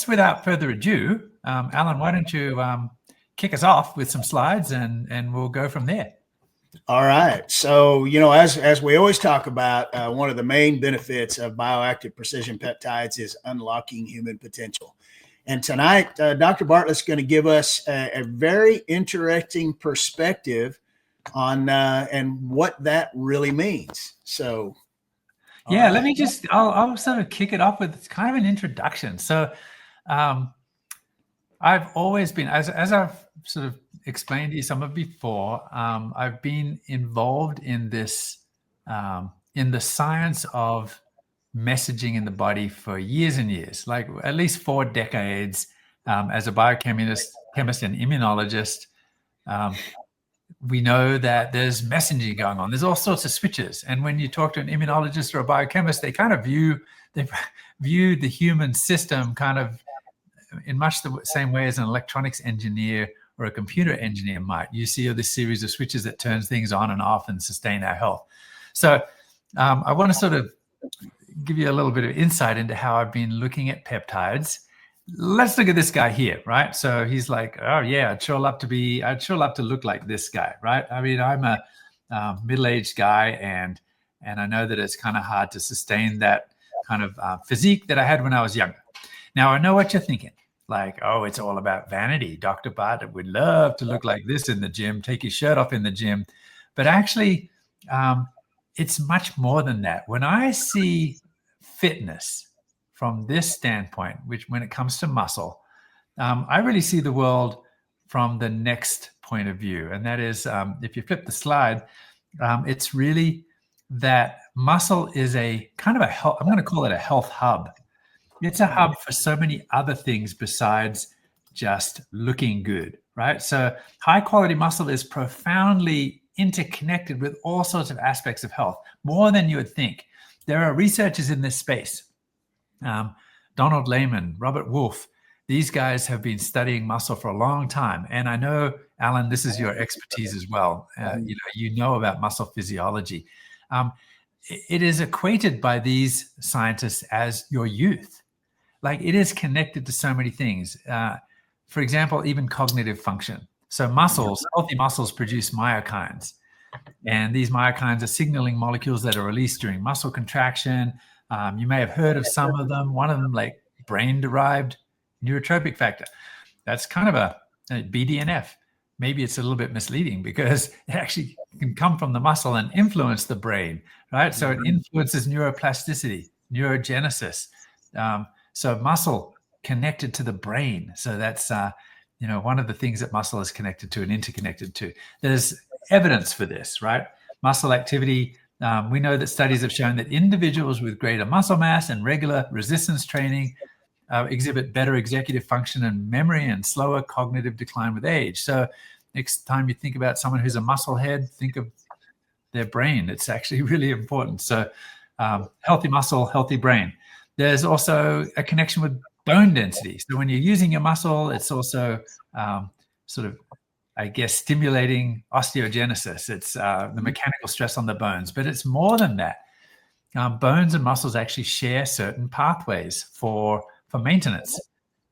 without further ado, Alan, why don't you kick us off with some slides and we'll go from there. All right. So, as we always talk about, one of the main benefits of bioactive precision peptides is unlocking human potential. And tonight, Dr. Bartlett's going to give us a very interesting perspective on and what that really means. So, yeah, let me just, I'll sort of kick it off with kind of an introduction. So I've always been, as I've sort of explained to you some of before, I've been involved in this, in the science of messaging in the body for years and years, like at least 4 decades, as a biochemist and immunologist. We know that there's messaging going on. There's all sorts of switches. And when you talk to an immunologist or a biochemist, they kind of view the human system kind of in much the same way as an electronics engineer or a computer engineer might. You see this series of switches that turns things on and off and sustain our health. So I want to sort of give you a little bit of insight into how I've been looking at peptides. Let's look at this guy here, right? So he's like, oh yeah, I'd sure love to look like this guy, right? I mean, I'm a middle-aged guy, and I know that it's kind of hard to sustain that kind of physique that I had when I was younger. Now I know what you're thinking, like, oh, it's all about vanity. Dr. Bartlett would love to look like this in the gym, take his shirt off in the gym, but actually, it's much more than that. When I see fitness from this standpoint, which when it comes to muscle, I really see the world from the next point of view. And that is, if you flip the slide, it's really that muscle is a kind of a health, I'm going to call it a health hub. It's a hub for so many other things besides just looking good, right? So high quality muscle is profoundly interconnected with all sorts of aspects of health, more than you would think. There are researchers in this space. Donald Lehman, Robert Wolf, these guys have been studying muscle for a long time. And I know, Alan, this is your expertise as well. You know about muscle physiology. It is equated by these scientists as your youth. Like, it is connected to so many things. For example, even cognitive function. So healthy muscles produce myokines. And these myokines are signaling molecules that are released during muscle contraction. You may have heard of some of them. One of them, like brain-derived neurotrophic factor. That's kind of a BDNF. Maybe it's a little bit misleading because it actually can come from the muscle and influence the brain, right? So it influences neuroplasticity, neurogenesis. So muscle connected to the brain. So that's, one of the things that muscle is connected to and interconnected to. There's evidence for this, right? Muscle activity. We know that studies have shown that individuals with greater muscle mass and regular resistance training exhibit better executive function and memory and slower cognitive decline with age. So next time you think about someone who's a muscle head, think of their brain. It's actually really important. So healthy muscle, healthy brain. There's also a connection with bone density. So when you're using your muscle, it's also sort of, I guess, stimulating osteogenesis. It's the mechanical stress on the bones, but it's more than that. Bones and muscles actually share certain pathways for maintenance,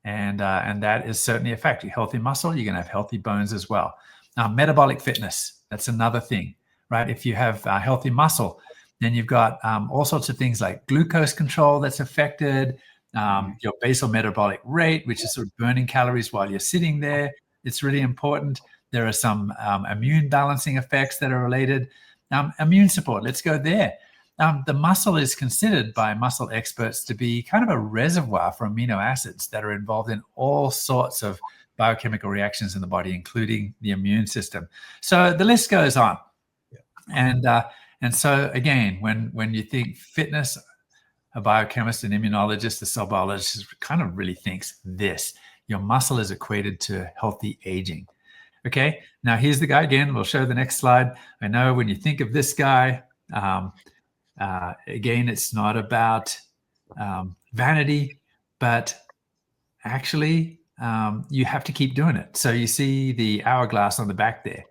and that is certainly a fact. Healthy muscle, you're going to have healthy bones as well. Metabolic fitness, that's another thing, right? If you have healthy muscle, then you've got all sorts of things like glucose control that's affected, your basal metabolic rate, which is sort of burning calories while you're sitting there. It's really important. There are some immune balancing effects that are related. Immune support, let's go there. The muscle is considered by muscle experts to be kind of a reservoir for amino acids that are involved in all sorts of biochemical reactions in the body, including the immune system. So the list goes on. Yeah. And so again, when you think fitness, a biochemist, an immunologist, a cell biologist kind of really thinks this. Your muscle is equated to healthy aging. Okay, now here's the guy again. We'll show the next slide. I know when you think of this guy, again, it's not about vanity, but actually you have to keep doing it. So you see the hourglass on the back there.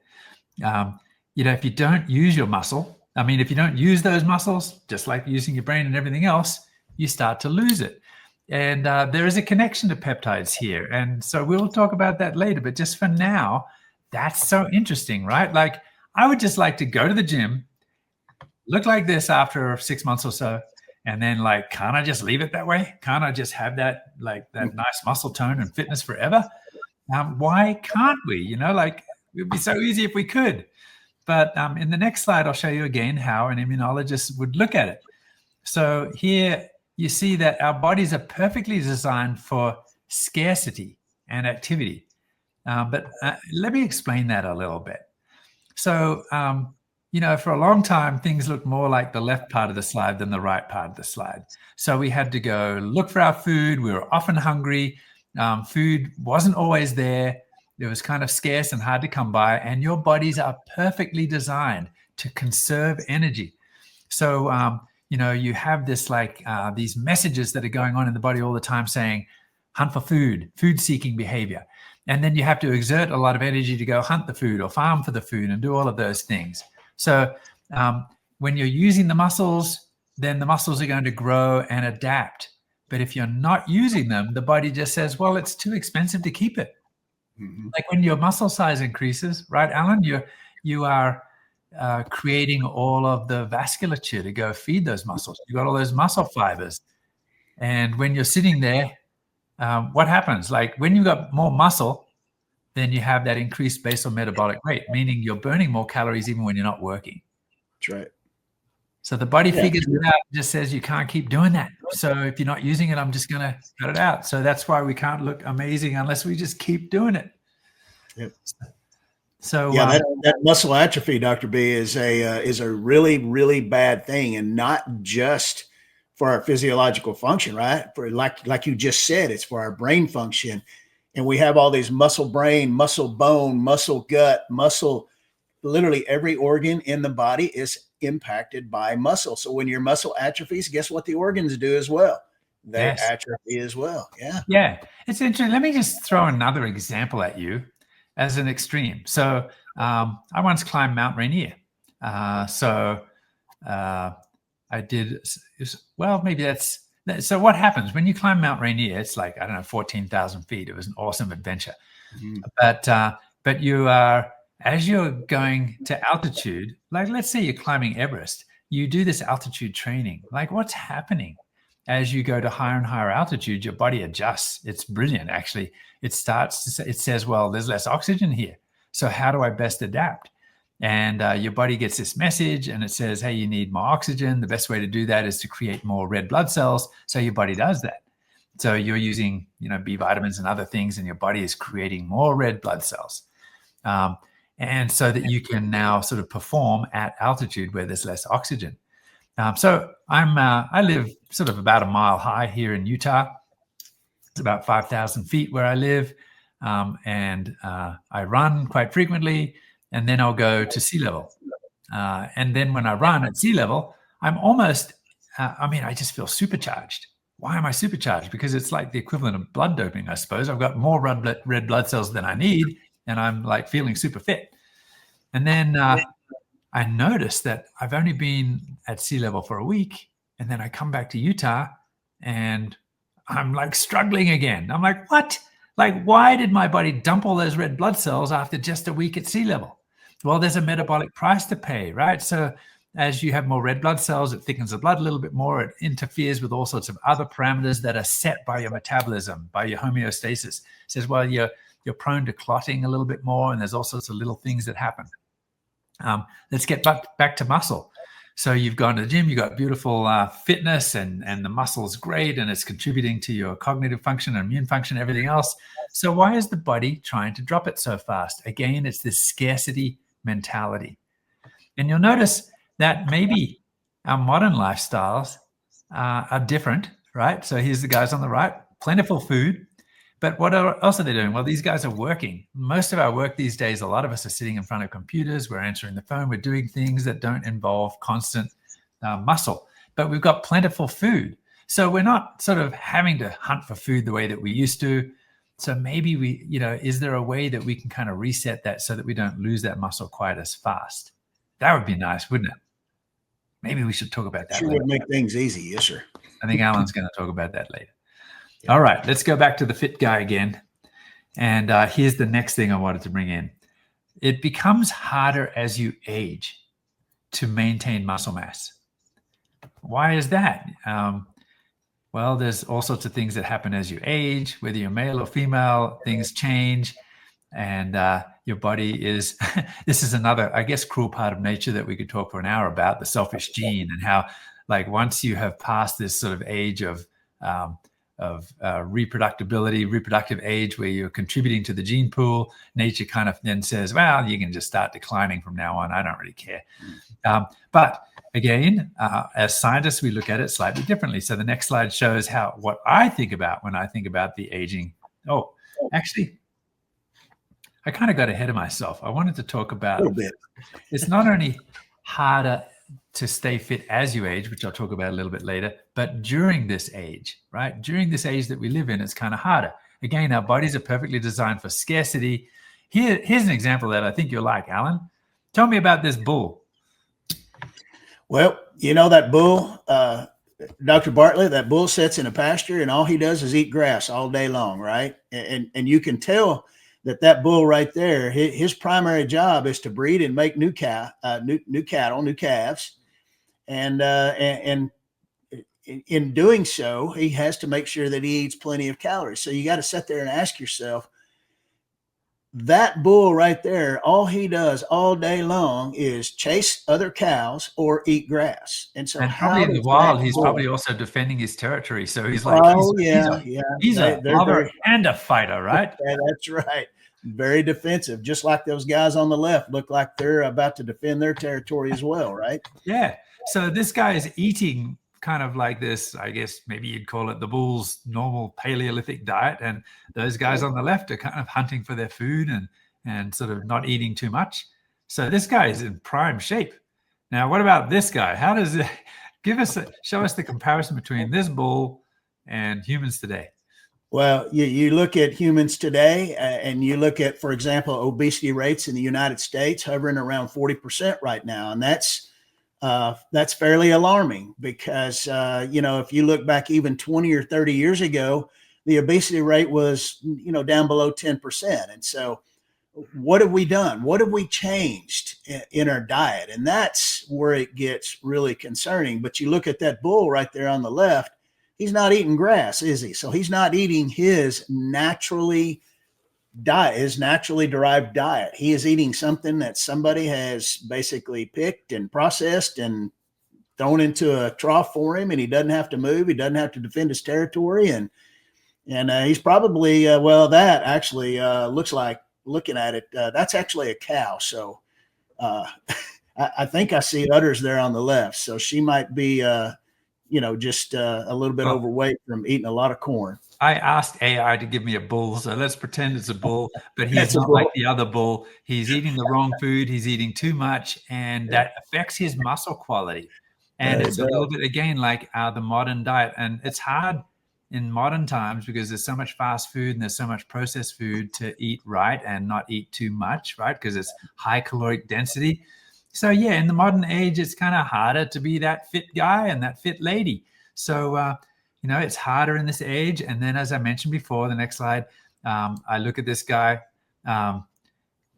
If you don't use your muscle, if you don't use those muscles, just like using your brain and everything else, you start to lose it. And there is a connection to peptides here. And so we'll talk about that later. But just for now, that's so interesting, right? Like, I would just like to go to the gym, look like this after 6 months or so, and then, like, can't I just leave it that way? Can't I just have that, like, that nice muscle tone and fitness forever? Why can't we? You know, like, it would be so easy if we could. But in the next slide, I'll show you again how an immunologist would look at it. So here you see that our bodies are perfectly designed for scarcity and activity. But let me explain that a little bit. So, you know, for a long time, things looked more like the left part of the slide than the right part of the slide. So we had to go look for our food. We were often hungry. Food wasn't always there. It was kind of scarce and hard to come by. And your bodies are perfectly designed to conserve energy. So, you know, you have this, like, these messages that are going on in the body all the time saying, hunt for food, food-seeking behavior. And then you have to exert a lot of energy to go hunt the food or farm for the food and do all of those things. So when you're using the muscles, then the muscles are going to grow and adapt. But if you're not using them, the body just says, well, it's too expensive to keep it. Mm-hmm. Like when your muscle size increases, right, Alan, you are creating all of the vasculature to go feed those muscles. You got all those muscle fibers. And when you're sitting there, what happens? Like, when you got more muscle, then you have that increased basal metabolic rate, meaning you're burning more calories even when you're not working. That's right. So the body figures it out, just says you can't keep doing that. So if you're not using it, I'm just going to cut it out. So that's why we can't look amazing unless we just keep doing it. Yep. So yeah, that muscle atrophy, Dr. B, is a really, really bad thing, and not just for our physiological function, right? For like you just said, it's for our brain function. And we have all these muscle brain, muscle bone, muscle gut, muscle, literally every organ in the body is impacted by muscle. So when your muscle atrophies, guess what the organs do as well? They atrophy as well. Yeah. Yeah. It's interesting. Let me just throw another example at you as an extreme. So I once climbed Mount Rainier. I did, well, maybe so what happens when you climb Mount Rainier? It's like, I don't know, 14,000 feet. It was an awesome adventure. Mm-hmm. But you are, as you're going to altitude, like, let's say you're climbing Everest, you do this altitude training. Like, what's happening? As you go to higher and higher altitude, your body adjusts. It's brilliant, actually. It says, well, there's less oxygen here. So how do I best adapt? And your body gets this message and it says, hey, you need more oxygen. The best way to do that is to create more red blood cells. So your body does that. So you're using, B vitamins and other things, and your body is creating more red blood cells. And so that you can now sort of perform at altitude where there's less oxygen. So I live sort of about a mile high here in Utah. It's about 5,000 feet where I live. And I run quite frequently, and then I'll go to sea level. And then when I run at sea level, I'm almost, I just feel supercharged. Why am I supercharged? Because it's like the equivalent of blood doping, I suppose. I've got more red blood cells than I need, and I'm like feeling super fit. And then I noticed that I've only been at sea level for a week, and then I come back to Utah and I'm like struggling again. I'm like, what? Like, why did my body dump all those red blood cells after just a week at sea level? Well, there's a metabolic price to pay, right? So as you have more red blood cells, it thickens the blood a little bit more. It interferes with all sorts of other parameters that are set by your metabolism, by your homeostasis. It says, well, you're prone to clotting a little bit more, and there's all sorts of little things that happen. Let's get back to muscle. So you've gone to the gym, you've got beautiful fitness, and the muscle's great, and it's contributing to your cognitive function and immune function, everything else. So why is the body trying to drop it so fast? Again, it's this scarcity mentality. And you'll notice that maybe our modern lifestyles are different, right? So here's the guys on the right, plentiful food. But what else are they doing? Well, these guys are working. Most of our work these days, a lot of us are sitting in front of computers. We're answering the phone. We're doing things that don't involve constant muscle. But we've got plentiful food. So we're not sort of having to hunt for food the way that we used to. So maybe is there a way that we can kind of reset that so that we don't lose that muscle quite as fast? That would be nice, wouldn't it? Maybe we should talk about that later. Would make things easy. Yes, sir. I think Alan's going to talk about that later. All right, let's go back to the fit guy again. And here's the next thing I wanted to bring in. It becomes harder as you age to maintain muscle mass. Why is that? Well, there's all sorts of things that happen as you age, whether you're male or female, things change. And your body is, this is another, I guess, cruel part of nature that we could talk for an hour about, the selfish gene, and how, like, once you have passed this sort of age of reproductive age where you're contributing to the gene pool, nature kind of then says, well, you can just start declining from now on. I don't really care. But again, as scientists, we look at it slightly differently. So the next slide shows what I think about when I think about the aging. Oh, actually, I kind of got ahead of myself. I wanted to talk about A little bit. It's not only harder to stay fit as you age, which I'll talk about a little bit later, but during this age, right? During this age that we live in, it's kind of harder. Again, our bodies are perfectly designed for scarcity. Here's an example that I think you'll like, Alan. Tell me about this bull. Well, you know that bull, Dr. Bartlett, that bull sits in a pasture and all he does is eat grass all day long, right? And you can tell that bull right there, his primary job is to breed and make new cattle, new calves. And in doing so, he has to make sure that he eats plenty of calories. So you got to sit there and ask yourself, that bull right there, all he does all day long is chase other cows or eat grass. And so, probably in the wild, he's probably also defending his territory. So he's like, he's a lover and a fighter, right? Yeah, that's right. Very defensive, just like those guys on the left look like they're about to defend their territory as well, right? Yeah. So this guy is eating kind of like this, I guess maybe you'd call it the bull's normal Paleolithic diet. And those guys on the left are kind of hunting for their food and sort of not eating too much. So this guy is in prime shape. Now, what about this guy? How does it show us the comparison between this bull and humans today? Well, you look at humans today and you look at, for example, obesity rates in the United States hovering around 40% right now. And that's fairly alarming because, if you look back even 20 or 30 years ago, the obesity rate was, down below 10%. And so what have we done? What have we changed in our diet? And that's where it gets really concerning. But you look at that bull right there on the left, he's not eating grass, is he? So he's not eating his naturally derived diet. He is eating something that somebody has basically picked and processed and thrown into a trough for him, and he doesn't have to move. He doesn't have to defend his territory. And he's probably, that actually looks like, looking at it, that's actually a cow. So I think I see udders there on the left. So she might be, just a little bit overweight from eating a lot of corn. I asked AI to give me a bull, so let's pretend it's a bull, but he's not like the other bull. He's eating the wrong food. He's eating too much, and that affects his muscle quality. And it's a little bit, again, like the modern diet. And it's hard in modern times because there's so much fast food and there's so much processed food to eat right and not eat too much, right? Because it's high caloric density. So yeah, in the modern age, it's kind of harder to be that fit guy and that fit lady. So, it's harder in this age. And then, as I mentioned before, the next slide, I look at this guy.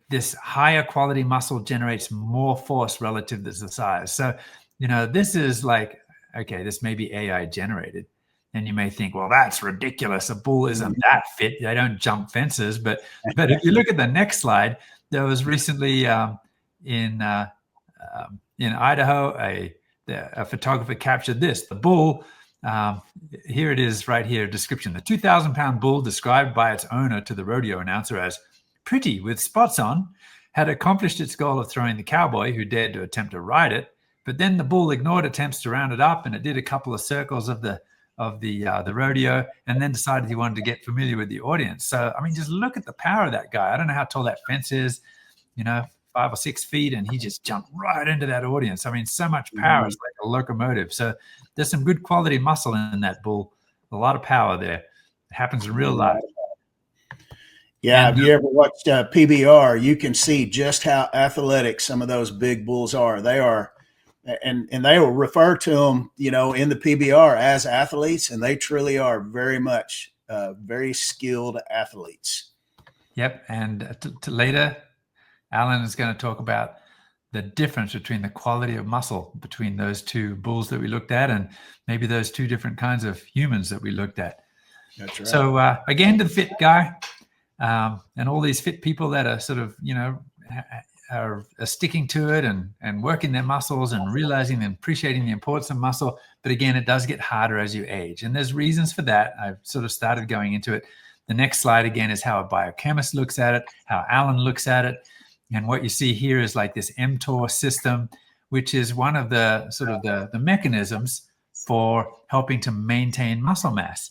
This higher quality muscle generates more force relative to the size. So, this is like, okay, this may be AI generated. And you may think, well, that's ridiculous. A bull isn't that fit. They don't jump fences. But if you look at the next slide, there was recently in Idaho, a photographer captured this. The bull, here it is right here, description. The 2,000-pound bull, described by its owner to the rodeo announcer as pretty with spots on, had accomplished its goal of throwing the cowboy who dared to attempt to ride it. But then the bull ignored attempts to round it up, and it did a couple of circles of the rodeo, and then decided he wanted to get familiar with the audience. So, I mean, just look at the power of that guy. I don't know how tall that fence is, 5 or 6 feet, and he just jumped right into that audience. I mean, so much power. It's like a locomotive. So there's some good quality muscle in that bull. A lot of power there. It happens in real life. Yeah, if you ever watched PBR, you can see just how athletic some of those big bulls are. They are, and they will refer to them, in the PBR as athletes, and they truly are very much very skilled athletes. Yep. And later, Alan is going to talk about the difference between the quality of muscle between those two bulls that we looked at, and maybe those two different kinds of humans that we looked at. That's right. So again, to the fit guy, and all these fit people that are sort of, are sticking to it and working their muscles and realizing and appreciating the importance of muscle. But again, it does get harder as you age. And there's reasons for that. I've sort of started going into it. The next slide, again, is how a biochemist looks at it, how Alan looks at it. And what you see here is like this mTOR system, which is one of the sort of the mechanisms for helping to maintain muscle mass.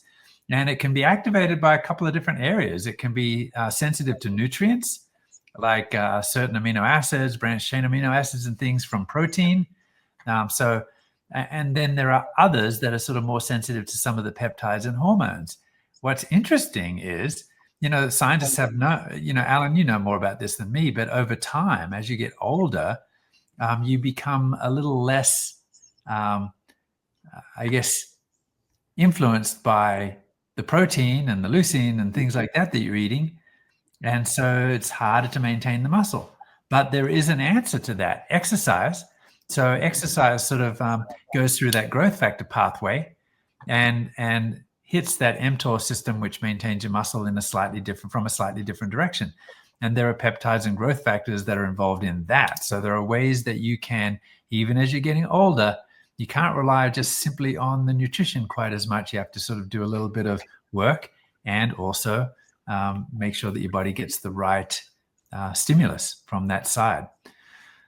And it can be activated by a couple of different areas. It can be sensitive to nutrients, like certain amino acids, branched chain amino acids and things from protein. And then there are others that are sort of more sensitive to some of the peptides and hormones. What's interesting is, scientists have Alan, you know more about this than me, but over time, as you get older, you become a little less, influenced by the protein and the leucine and things like that you're eating. And so it's harder to maintain the muscle. But there is an answer to that: exercise. So exercise sort of goes through that growth factor pathway and hits that mTOR system, which maintains your muscle from a slightly different direction. And there are peptides and growth factors that are involved in that. So there are ways that you can, even as you're getting older, you can't rely just simply on the nutrition quite as much. You have to sort of do a little bit of work and also make sure that your body gets the right stimulus from that side.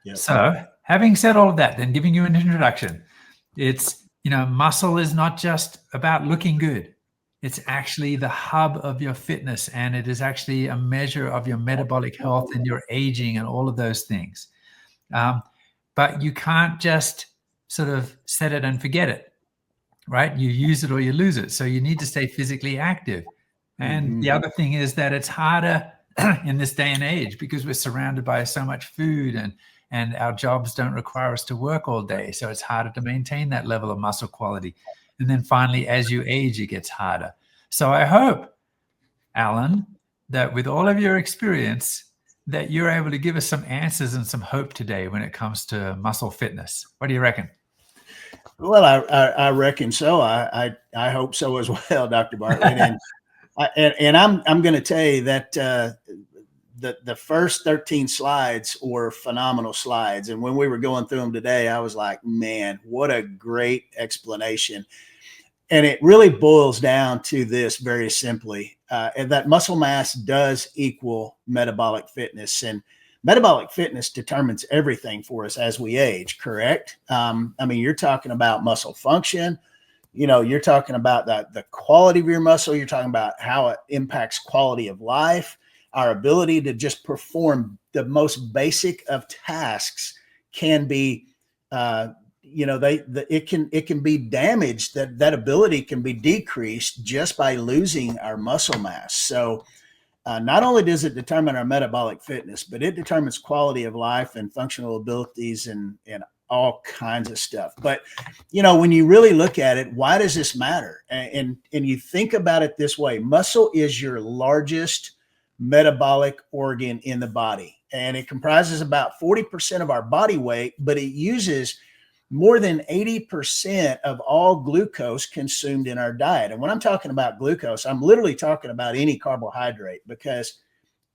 Yep. So having said all of that, then giving you an introduction, it's, muscle is not just about looking good. It's actually the hub of your fitness, and it is actually a measure of your metabolic health and your aging and all of those things. But you can't just sort of set it and forget it, right? You use it or you lose it. So you need to stay physically active. And the other thing is that it's harder in this day and age because we're surrounded by so much food and our jobs don't require us to work all day. So it's harder to maintain that level of muscle quality. And then finally, as you age, it gets harder. So I hope, Alan, that with all of your experience, that you're able to give us some answers and some hope today when it comes to muscle fitness. What do you reckon? Well, I reckon so. I hope so as well, Dr. Bartlett. And I'm going to tell you that the first 13 slides were phenomenal slides. And when we were going through them today, I was like, man, what a great explanation. And it really boils down to this very simply, and that muscle mass does equal metabolic fitness. And metabolic fitness determines everything for us as we age, correct? You're talking about muscle function. You're talking about the quality of your muscle. You're talking about how it impacts quality of life. Our ability to just perform the most basic of tasks can be, it can be damaged. That ability can be decreased just by losing our muscle mass. So not only does it determine our metabolic fitness, but it determines quality of life and functional abilities and all kinds of stuff. But, when you really look at it, why does this matter? And you think about it this way: muscle is your largest metabolic organ in the body, and it comprises about 40% of our body weight, but it uses more than 80% of all glucose consumed in our diet. And when I'm talking about glucose, I'm literally talking about any carbohydrate, because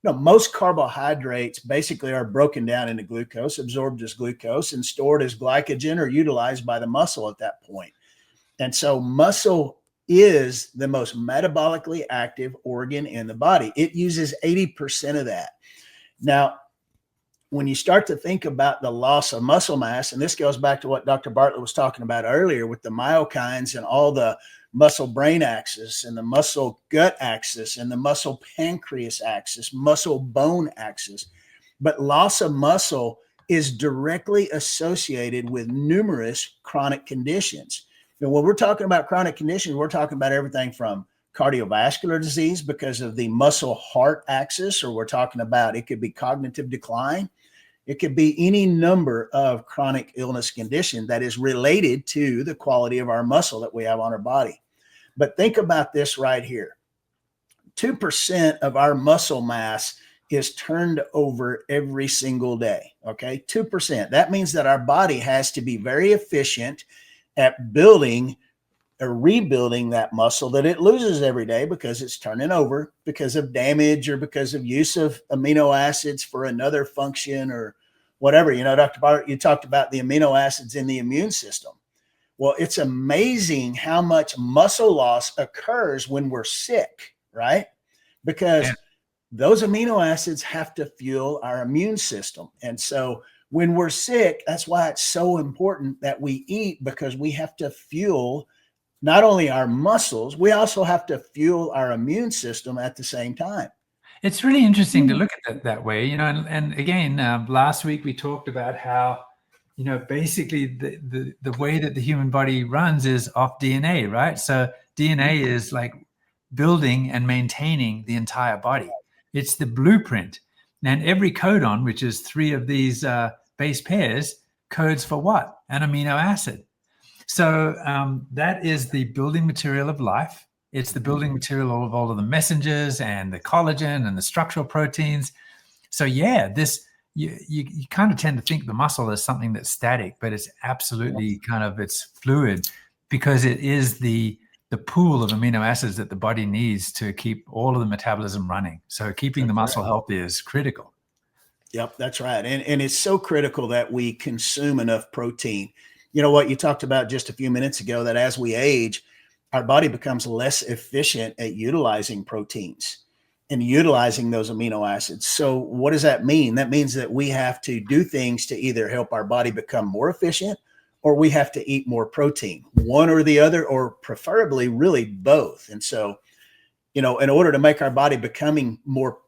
most carbohydrates basically are broken down into glucose, absorbed as glucose, and stored as glycogen or utilized by the muscle at that point. And so muscle is the most metabolically active organ in the body. It uses 80% of that. Now, when you start to think about the loss of muscle mass, and this goes back to what Dr. Bartlett was talking about earlier with the myokines and all the muscle brain axis and the muscle gut axis and the muscle pancreas axis, muscle bone axis. But loss of muscle is directly associated with numerous chronic conditions. And when we're talking about chronic conditions, we're talking about everything from cardiovascular disease because of the muscle heart axis, or we're talking about, it could be cognitive decline. It could be any number of chronic illness condition that is related to the quality of our muscle that we have on our body. But think about this right here. 2% of our muscle mass is turned over every single day. Okay. 2%. That means that our body has to be very efficient at building or rebuilding that muscle that it loses every day because it's turning over because of damage or because of use of amino acids for another function or whatever. You know, Dr. Bart, you talked about the amino acids in the immune system. Well, it's amazing how much muscle loss occurs when we're sick, right? Because those amino acids have to fuel our immune system. And so when we're sick, that's why it's so important that we eat, because we have to fuel not only our muscles, we also have to fuel our immune system at the same time. It's really interesting to look at it that way, you know, and again, last week we talked about how, you know, basically the way that the human body runs is off DNA, right? So DNA is like building and maintaining the entire body. It's the blueprint. And every codon, which is 3 of these base pairs, codes for what? An amino acid. So that is the building material of life. It's the building material of all of the messengers and the collagen and the structural proteins. So yeah, this you kind of tend to think the muscle is something that's static, but it's absolutely it's fluid, because it is the pool of amino acids that the body needs to keep all of the metabolism running. So keeping the muscle healthy is critical. Yep, that's right. And it's so critical that we consume enough protein. You know what you talked about just a few minutes ago, that as we age, our body becomes less efficient at utilizing proteins and utilizing those amino acids. So what does that mean? That means that we have to do things to either help our body become more efficient, or we have to eat more protein, one or the other, or preferably really both. And so, you know, in order to make our body become more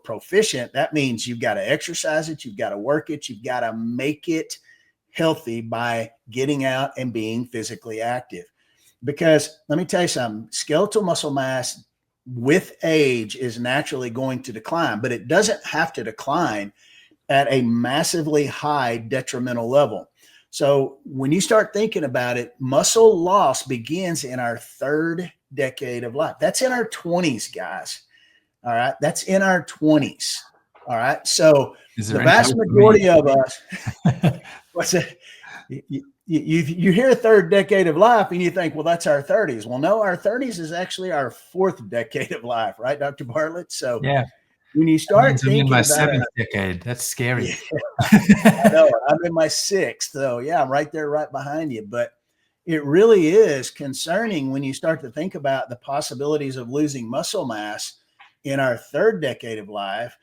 proficient, that means you've got to exercise it, you've got to work it, you've got to make it healthy by getting out and being physically active. Because let me tell you something, skeletal muscle mass with age is naturally going to decline, but it doesn't have to decline at a massively high detrimental level. So when you start thinking about it, muscle loss begins in our 3rd decade of life. That's in our 20s, guys. All right. That's in our 20s. All right. So the vast majority of us, what's it? You hear 3rd decade of life and you think, well, that's our 30s. Well, no, our 30s is actually our 4th decade of life, right, Dr. Bartlett? So yeah, when you start thinking I'm in my about 7th decade, that's scary. Yeah, I know, I'm in my 6th, so yeah, I'm right there, right behind you. But it really is concerning when you start to think about the possibilities of losing muscle mass in our 3rd decade of life.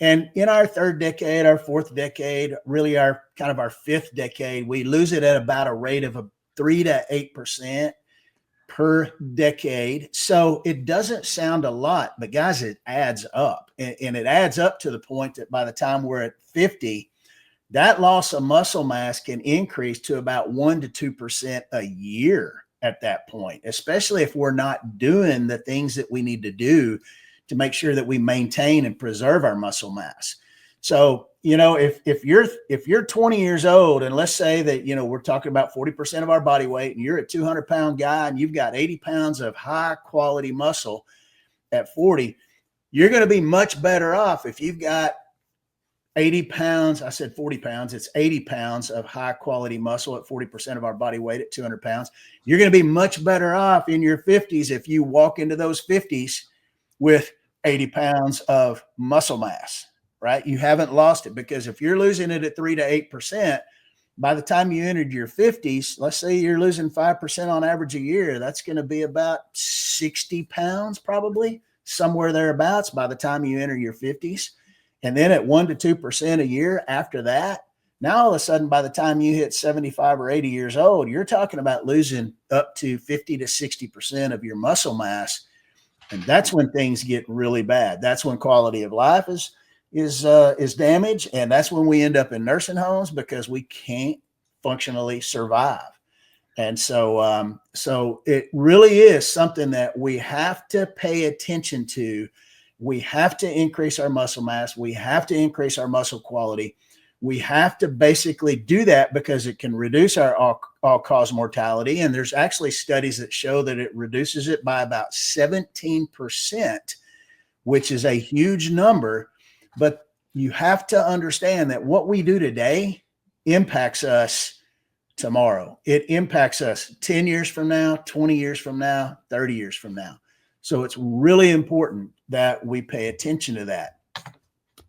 And in our 3rd decade, our 4th decade, really our 5th decade, we lose it at about a rate of 3 to 8% per decade. So it doesn't sound a lot, but guys, it adds up. And it adds up to the point that by the time we're at 50, that loss of muscle mass can increase to about 1 to 2% a year at that point, especially if we're not doing the things that we need to do to make sure that we maintain and preserve our muscle mass. So, you know, if you're 20 years old, and let's say that, you know, we're talking about 40% of our body weight, and you're a 200-pound guy and you've got 80 pounds of high quality muscle at 40, you're going to be much better off if you've got 80 pounds. I said 40 pounds. It's 80 pounds of high quality muscle at 40% of our body weight at 200 pounds. You're going to be much better off in your 50s if you walk into those 50s with 80 pounds of muscle mass, right? You haven't lost it, because if you're losing it at 3 to 8%, by the time you entered your 50s, let's say you're losing 5% on average a year, that's going to be about 60 pounds, probably somewhere thereabouts by the time you enter your 50s. And then at 1 to 2% a year after that, now all of a sudden, by the time you hit 75 or 80 years old, you're talking about losing up to 50 to 60% of your muscle mass. And that's when things get really bad. That's when quality of life is damaged. And that's when we end up in nursing homes, because we can't functionally survive. And so, so it really is something that we have to pay attention to. We have to increase our muscle mass. We have to increase our muscle quality. We have to basically do that because it can reduce our all-cause mortality. And there's actually studies that show that it reduces it by about 17%, which is a huge number. But you have to understand that what we do today impacts us tomorrow. It impacts us 10 years from now, 20 years from now, 30 years from now. So it's really important that we pay attention to that.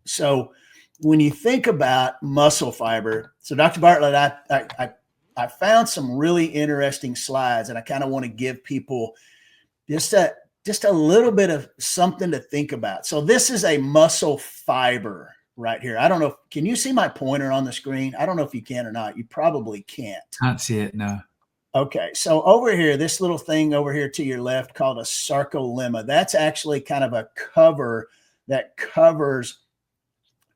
So when you think about muscle fiber, so Dr. Bartlett, I found some really interesting slides, and I kind of want to give people just a little bit of something to think about. So this is a muscle fiber right here. I don't know. Can you see my pointer on the screen? I don't know if you can or not. You probably can't. Can't see it, no. Okay, so over here, this little thing over here to your left called a sarcolemma, that's actually kind of a cover that covers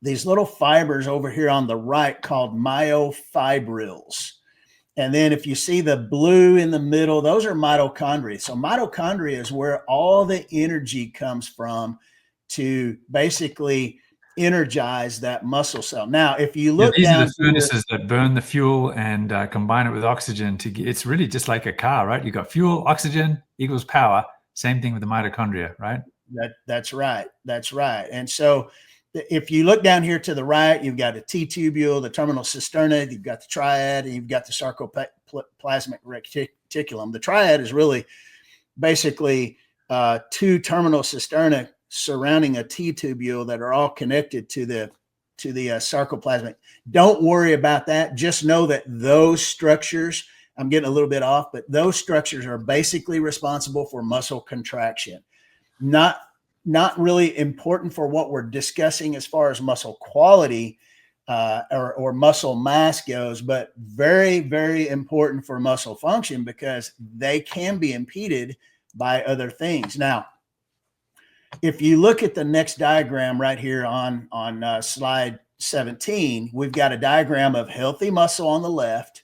these little fibers over here on the right called myofibrils. And then if you see the blue in the middle, those are mitochondria. So mitochondria is where all the energy comes from to basically energize that muscle cell. Now, if you look these down are the furnaces that burn the fuel and combine it with oxygen to get, it's really just like a car, right? You've got fuel, oxygen equals power. Same thing with the mitochondria, right? That's right. That's right. And so if you look down here to the right, you've got a T-tubule, the terminal cisterna, you've got the triad, and you've got the sarcoplasmic reticulum. The triad is really basically two terminal cisterna surrounding a T-tubule that are all connected to the sarcoplasmic. Don't worry about that. Just know that those structures, I'm getting a little bit off, but those structures are basically responsible for muscle contraction. Not really important for what we're discussing as far as muscle quality or muscle mass goes, but very, very important for muscle function because they can be impeded by other things. Now, if you look at the next diagram right here on slide 17, we've got a diagram of healthy muscle on the left,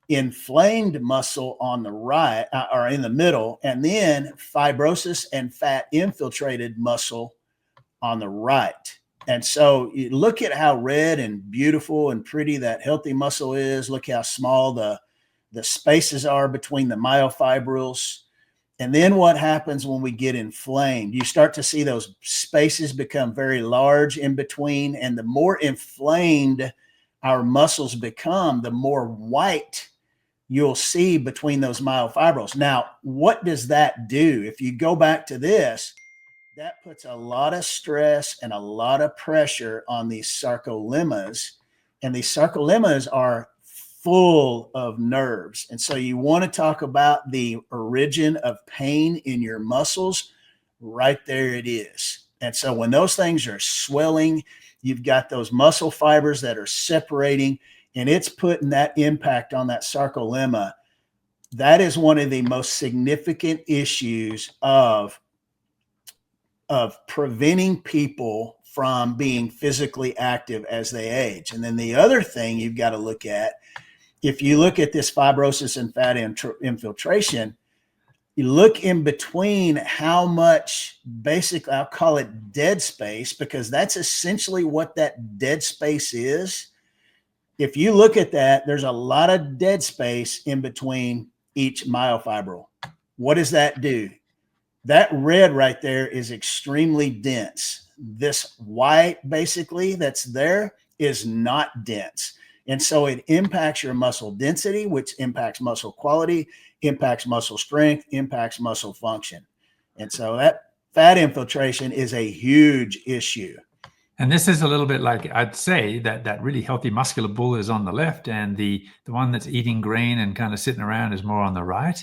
inflamed muscle on the right or in the middle, and then fibrosis and fat infiltrated muscle on the right. And so you look at how red and beautiful and pretty that healthy muscle is. Look how small the spaces are between the myofibrils. And then what happens when we get inflamed? You start to see those spaces become very large in between. And the more inflamed our muscles become, the more white you'll see between those myofibrils. Now, what does that do? If you go back to this, that puts a lot of stress and a lot of pressure on these sarcolemmas. And these sarcolemmas are full of nerves. And so you want to talk about the origin of pain in your muscles. Right there it is. And so when those things are swelling, you've got those muscle fibers that are separating, and it's putting that impact on that sarcolemma. That is one of the most significant issues of preventing people from being physically active as they age. And then the other thing you've got to look at, if you look at this fibrosis and fat infiltration, you look in between how much, basically, I'll call it dead space, because that's essentially what that dead space is. If you look at that, there's a lot of dead space in between each myofibril. What does that do? That red right there is extremely dense. This white, basically, that's there is not dense. And so it impacts your muscle density, which impacts muscle quality, impacts muscle strength, impacts muscle function. And so that fat infiltration is a huge issue. And this is a little bit like, I'd say that really healthy muscular bull is on the left, and the one that's eating grain and kind of sitting around is more on the right.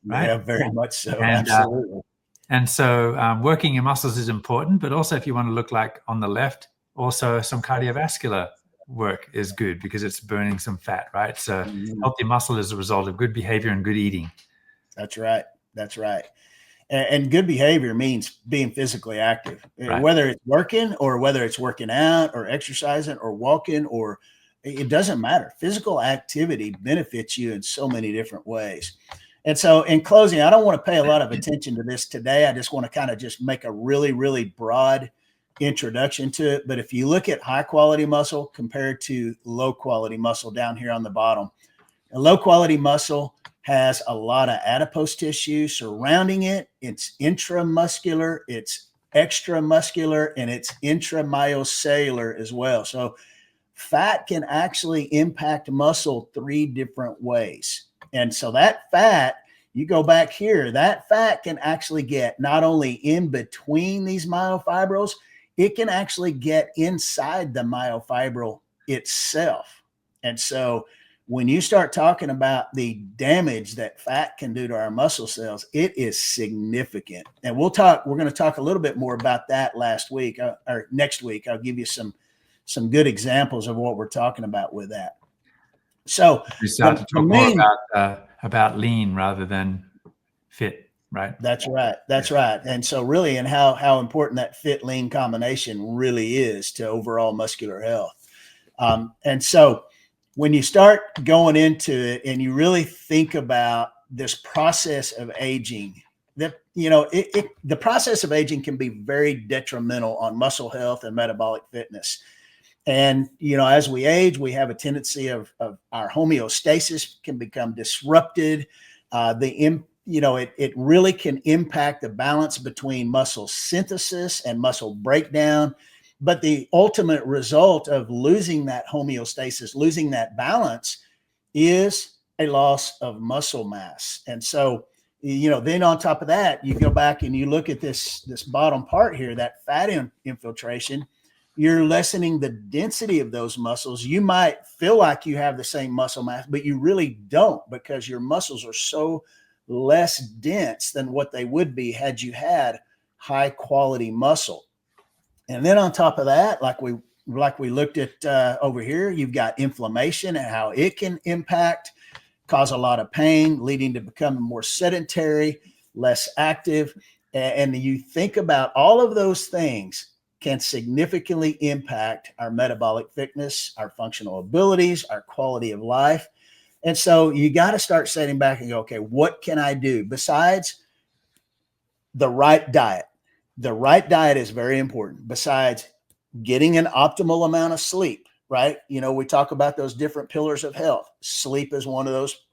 Yeah, very much so. And, absolutely. And so working your muscles is important, but also if you want to look like on the left, also some cardiovascular work is good because it's burning some fat, right? So healthy muscle is a result of good behavior and good eating. That's right. That's right. And good behavior means being physically active, right. Whether it's working or whether it's working out or exercising or walking, or it doesn't matter. Physical activity benefits you in so many different ways. And so in closing, I don't want to pay a lot of attention to this today. I just want to kind of just make a really, really broad introduction to it. But if you look at high quality muscle compared to low quality muscle down here on the bottom, a low quality muscle has a lot of adipose tissue surrounding it. It's intramuscular, it's extramuscular, and it's intramyocellular as well. So fat can actually impact muscle 3 different ways. And so that fat, you go back here, that fat can actually get not only in between these myofibrils, it can actually get inside the myofibril itself. And so when you start talking about the damage that fat can do to our muscle cells, it is significant. And we're going to talk a little bit more about that next week. I'll give you some good examples of what we're talking about with that. So we start to talk more about lean rather than fit, right? That's right. That's right. And so really, and how important that fit lean combination really is to overall muscular health. And so when you start going into it and you really think about this process of aging, that, the process of aging can be very detrimental on muscle health and metabolic fitness. And, as we age, we have a tendency of our homeostasis can become disrupted. It really can impact the balance between muscle synthesis and muscle breakdown. But the ultimate result of losing that homeostasis, losing that balance, is a loss of muscle mass. And so, then on top of that, you go back and you look at this bottom part here, that fat infiltration, you're lessening the density of those muscles. You might feel like you have the same muscle mass, but you really don't, because your muscles are so less dense than what they would be had you had high quality muscle. And then on top of that, like we looked at over here, you've got inflammation and how it can cause a lot of pain, leading to becoming more sedentary, less active. And you think about all of those things can significantly impact our metabolic fitness, our functional abilities, our quality of life. And so you got to start sitting back and go, okay, what can I do besides the right diet? The right diet is very important. Besides getting an optimal amount of sleep, right? We talk about those different pillars of health. Sleep is one of those,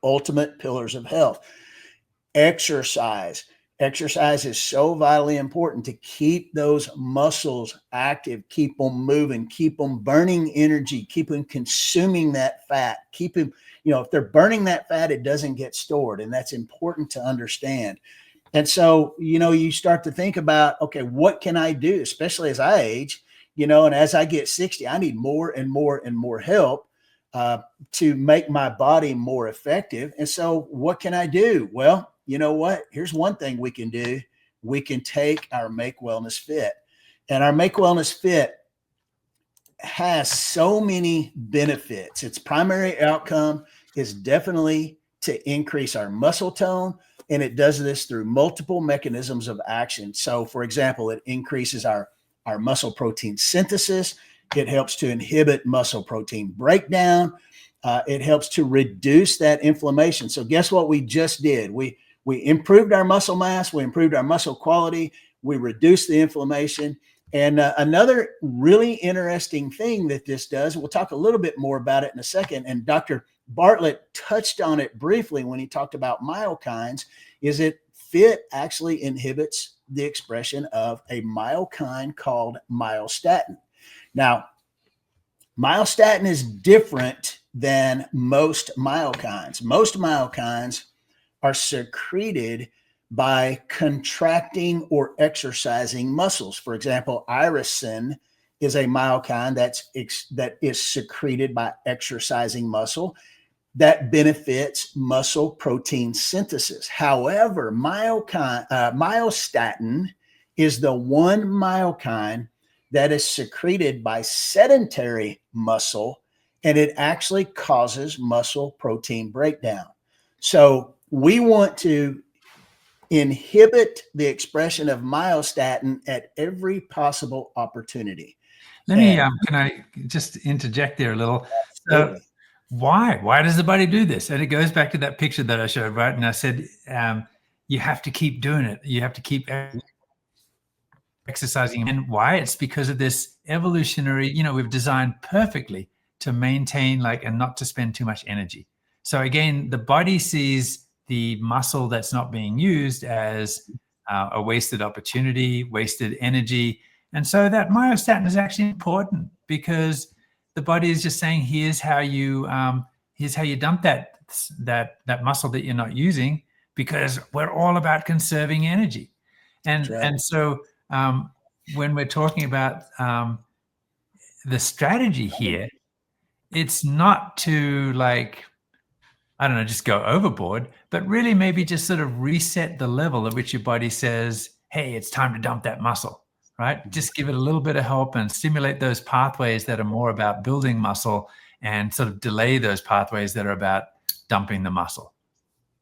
ultimate pillars of health. Exercise is so vitally important to keep those muscles active, keep them moving, keep them burning energy, keep them consuming that fat, keep them, if they're burning that fat, it doesn't get stored. And that's important to understand. And so, you start to think about, okay, what can I do, especially as I age, and as I get 60, I need more and more and more help to make my body more effective. And so what can I do? Well, you know what? Here's one thing we can do. We can take our Make Wellness Fit. And our Make Wellness Fit has so many benefits. Its primary outcome is definitely to increase our muscle tone. And it does this through multiple mechanisms of action. So, for example, it increases our muscle protein synthesis. It helps to inhibit muscle protein breakdown. It helps to reduce that inflammation. So guess what we just did? We improved our muscle mass. We improved our muscle quality. We reduced the inflammation. And another really interesting thing that this does, we'll talk a little bit more about it in a second, and Dr. Bartlett touched on it briefly when he talked about myokines, is it fit actually inhibits the expression of a myokine called myostatin. Now, myostatin is different than most myokines. Most myokines are secreted by contracting or exercising muscles. For example, irisin is a myokine that is secreted by exercising muscle that benefits muscle protein synthesis. However, myostatin is the one myokine that is secreted by sedentary muscle, and it actually causes muscle protein breakdown. So we want to inhibit the expression of myostatin at every possible opportunity. Let me, can I just interject there a little? Why does the body do this? And it goes back to that picture that I showed, right? And I said, you have to keep doing it. You have to keep. exercising. And why? It's because of this evolutionary, we've designed perfectly to maintain and not to spend too much energy. So again, the body sees the muscle that's not being used as a wasted opportunity, wasted energy. And so that myostatin is actually important, because the body is just saying, here's how you dump that muscle that you're not using, because we're all about conserving energy. And so when we're talking about the strategy here, it's not to just go overboard, but really maybe just sort of reset the level at which your body says, hey, it's time to dump that muscle, right? Just give it a little bit of help and stimulate those pathways that are more about building muscle, and sort of delay those pathways that are about dumping the muscle.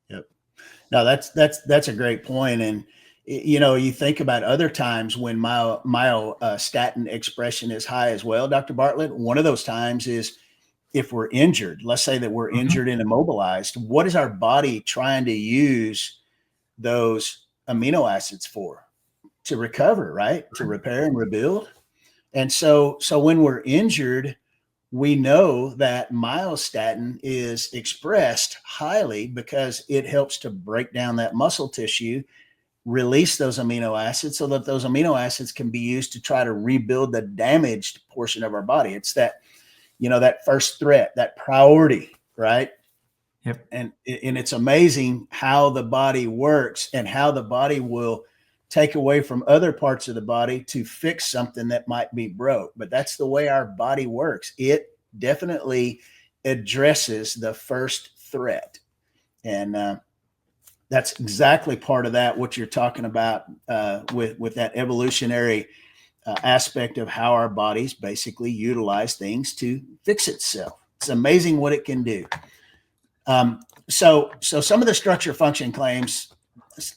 Yep. No, that's a great point. And you think about other times when myostatin expression is high as well, Dr. Bartlett. One of those times is if we're injured. Let's say that we're injured and immobilized. What is our body trying to use those amino acids for? To recover, right? To repair and rebuild. And so when we're injured, we know that myostatin is expressed highly because it helps to break down that muscle tissue, release those amino acids so that those amino acids can be used to try to rebuild the damaged portion of our body. It's that, that first threat, that priority, right? Yep. And it's amazing how the body works and how the body will take away from other parts of the body to fix something that might be broke. But that's the way our body works. It definitely addresses the first threat. And that's exactly part of that, what you're talking about with that evolutionary aspect of how our bodies basically utilize things to fix itself. It's amazing what it can do. So some of the structure function claims,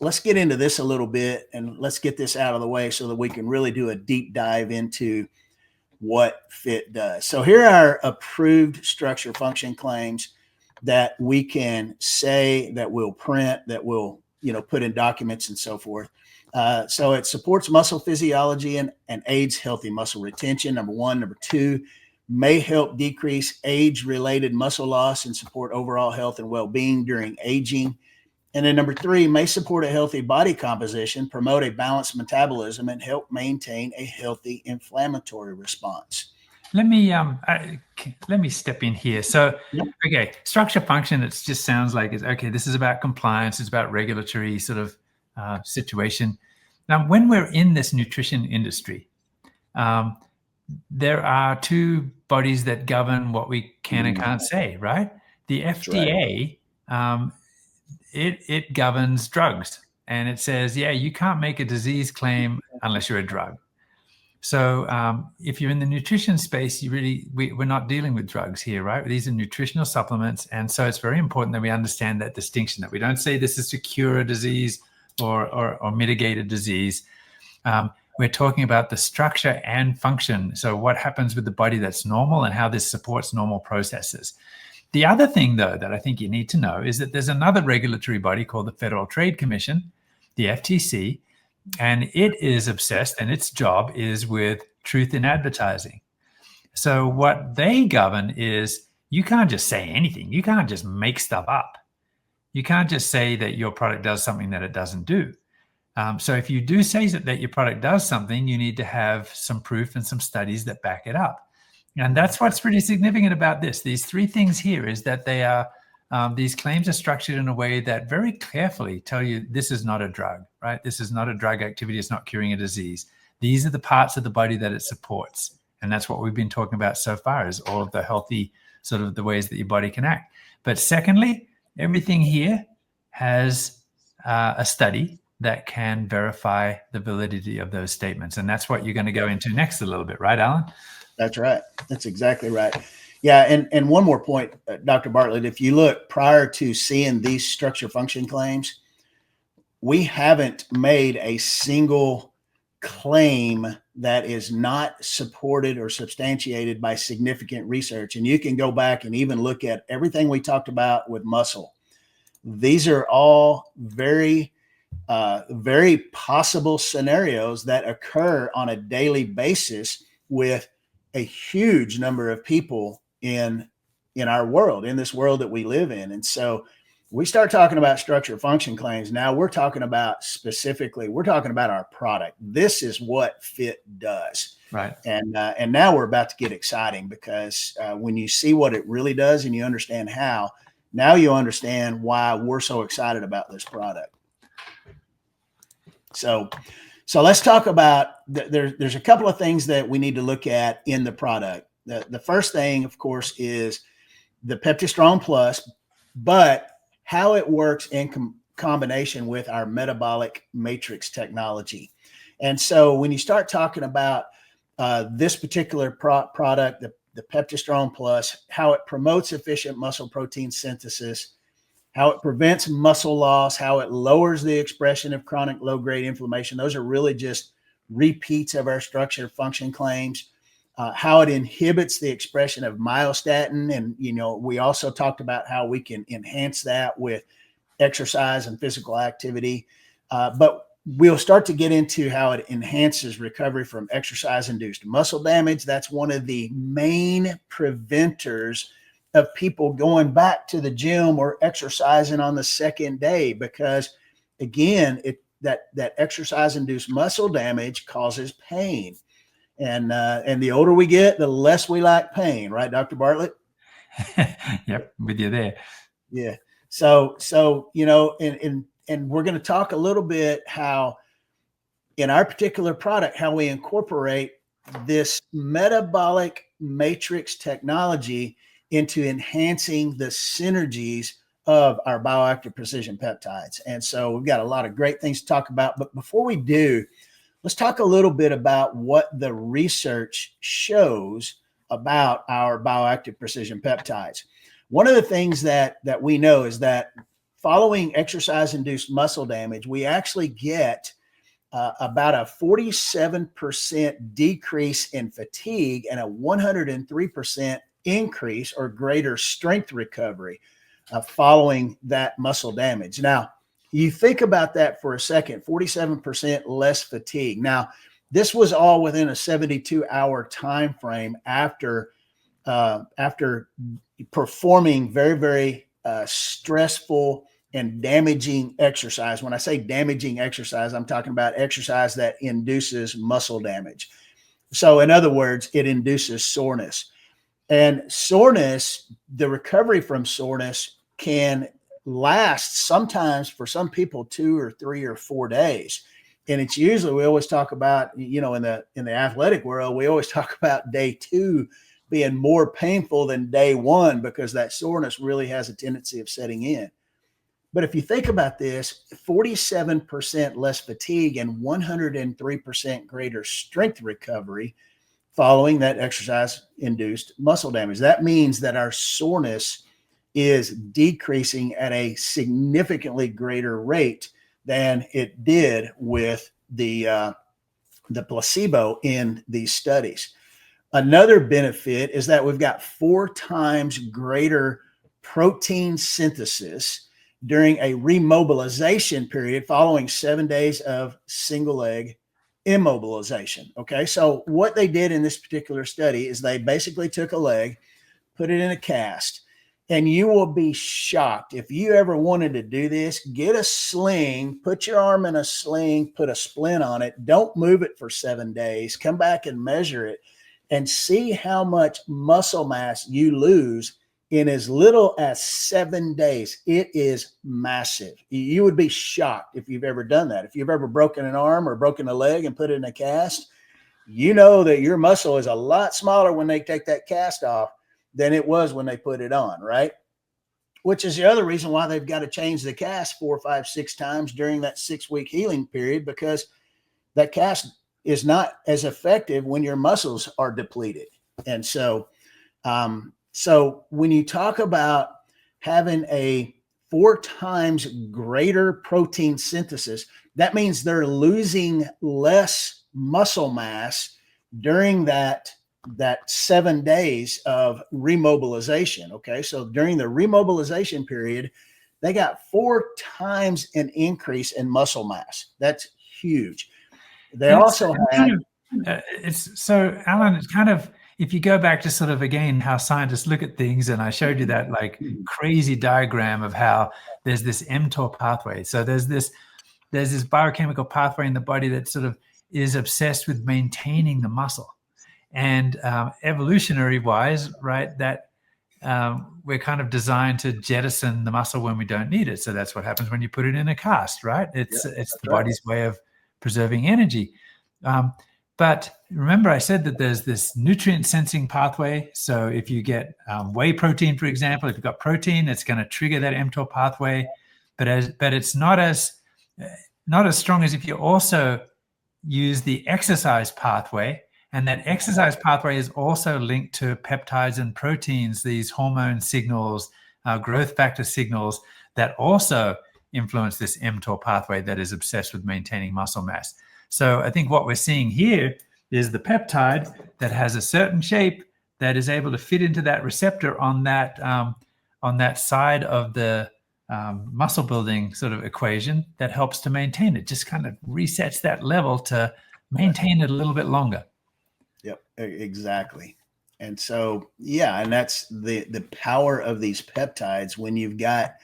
let's get into this a little bit and let's get this out of the way so that we can really do a deep dive into what FIT does. So here are approved structure function claims that we can say, that we'll print, that we'll put in documents and so forth. So it supports muscle physiology and aids healthy muscle retention, number one. Number two, may help decrease age-related muscle loss and support overall health and well-being during aging. And then number three, may support a healthy body composition, promote a balanced metabolism, and help maintain a healthy inflammatory response. Let me step in here. So, okay, structure function, it just sounds like this is about compliance. It's about regulatory sort of situation. Now, when we're in this nutrition industry, there are two bodies that govern what we can and can't say, right? The FDA, it governs drugs, and it says, you can't make a disease claim unless you're a drug. So if you're in the nutrition space, we're not dealing with drugs here, right? These are nutritional supplements. And so it's very important that we understand that distinction, that we don't say this is to cure a disease or mitigate a disease. We're talking about the structure and function. So what happens with the body that's normal and how this supports normal processes. The other thing, though, that I think you need to know is that there's another regulatory body called the Federal Trade Commission, the FTC, and it is obsessed, and its job is with truth in advertising. So what they govern is you can't just say anything. You can't just make stuff up. You can't just say that your product does something that it doesn't do. So if you do say that your product does something, you need to have some proof and some studies that back it up. And that's what's really significant about this. These three things here is that they are, these claims are structured in a way that very carefully tell you this is not a drug, right? This is not a drug activity. It's not curing a disease. These are the parts of the body that it supports. And that's what we've been talking about so far, is all of the healthy sort of the ways that your body can act. But secondly, everything here has a study that can verify the validity of those statements. And that's what you're going to go into next a little bit, right, Alan? That's right. That's exactly right. Yeah. And one more point, Dr. Bartlett, if you look prior to seeing these structure function claims, we haven't made a single claim that is not supported or substantiated by significant research. And you can go back and even look at everything we talked about with muscle. These are all very very possible scenarios that occur on a daily basis with a huge number of people in our world, in this world that we live in. And so we start talking about structure function claims. Now we're talking about our product. This is what FIT does. Right. And now we're about to get exciting, because when you see what it really does and you understand how, now you understand why we're so excited about this product. So let's talk about, there's a couple of things that we need to look at in the product. The first thing, of course, is the PeptiStrong Plus, but how it works in combination with our metabolic matrix technology. And so when you start talking about this particular product, the PeptiStrong Plus, how it promotes efficient muscle protein synthesis, how it prevents muscle loss, how it lowers the expression of chronic low-grade inflammation. Those are really just repeats of our structure function claims. How it inhibits the expression of myostatin. And, we also talked about how we can enhance that with exercise and physical activity. But we'll start to get into how it enhances recovery from exercise-induced muscle damage. That's one of the main preventers of people going back to the gym or exercising on the second day, because again, that exercise-induced muscle damage causes pain. And the older we get, the less we like pain, right, Dr. Bartlett? Yep, with you there. Yeah. So and we're going to talk a little bit how in our particular product, how we incorporate this metabolic matrix technology into enhancing the synergies of our bioactive precision peptides. And so we've got a lot of great things to talk about. But before we do, let's talk a little bit about what the research shows about our bioactive precision peptides. One of the things that we know is that following exercise-induced muscle damage, we actually get about a 47% decrease in fatigue and a 103% increase or greater strength recovery following that muscle damage. Now, you think about that for a second, 47% less fatigue. Now, this was all within a 72-hour time frame after performing very, very stressful and damaging exercise. When I say damaging exercise, I'm talking about exercise that induces muscle damage. So in other words, it induces soreness. And soreness, the recovery from soreness can last sometimes for some people 2 or 3 or 4 days. And it's usually, we always talk about, in the athletic world, we always talk about day 2 being more painful than day 1, because that soreness really has a tendency of setting in. But if you think about this, 47% less fatigue and 103% greater strength recovery following that exercise-induced muscle damage. That means that our soreness is decreasing at a significantly greater rate than it did with the placebo in these studies. Another benefit is that we've got 4 times greater protein synthesis during a remobilization period following 7 days of single leg immobilization. Okay, so what they did in this particular study is they basically took a leg, put it in a cast, and you will be shocked. If you ever wanted to do this, get a sling, put your arm in a sling, put a splint on it, don't move it for 7 days, come back and measure it, and see how much muscle mass you lose in as little as 7 days. It is massive. You would be shocked if you've ever done that. If you've ever broken an arm or broken a leg and put it in a cast, you know that your muscle is a lot smaller when they take that cast off than it was when they put it on, right? Which is the other reason why they've got to change the cast 4, 5, 6 times during that 6-week healing period, because that cast is not as effective when your muscles are depleted. And so, so when you talk about having a 4 times greater protein synthesis, that means they're losing less muscle mass during that 7 days of remobilization. Okay, so during the remobilization period, they got 4 times an increase in muscle mass. That's huge. They also had. It's so, Alan, it's kind of, if you go back to sort of, again, how scientists look at things, and I showed you that like crazy diagram of how there's this mTOR pathway. So there's this biochemical pathway in the body that sort of is obsessed with maintaining the muscle. And evolutionary wise, right, that we're kind of designed to jettison the muscle when we don't need it. So that's what happens when you put it in a cast, right? It's the body's way of preserving energy. But remember, I said that there's this nutrient sensing pathway. So if you get whey protein, for example, if you've got protein, it's going to trigger that mTOR pathway. But it's not as strong as if you also use the exercise pathway. And that exercise pathway is also linked to peptides and proteins, these hormone signals, growth factor signals that also influence this mTOR pathway that is obsessed with maintaining muscle mass. So I think what we're seeing here is the peptide that has a certain shape that is able to fit into that receptor on that side of the muscle building sort of equation that helps to maintain it. Just kind of resets that level to maintain it a little bit longer. Yep, exactly. And so, yeah, and that's the power of these peptides when you've got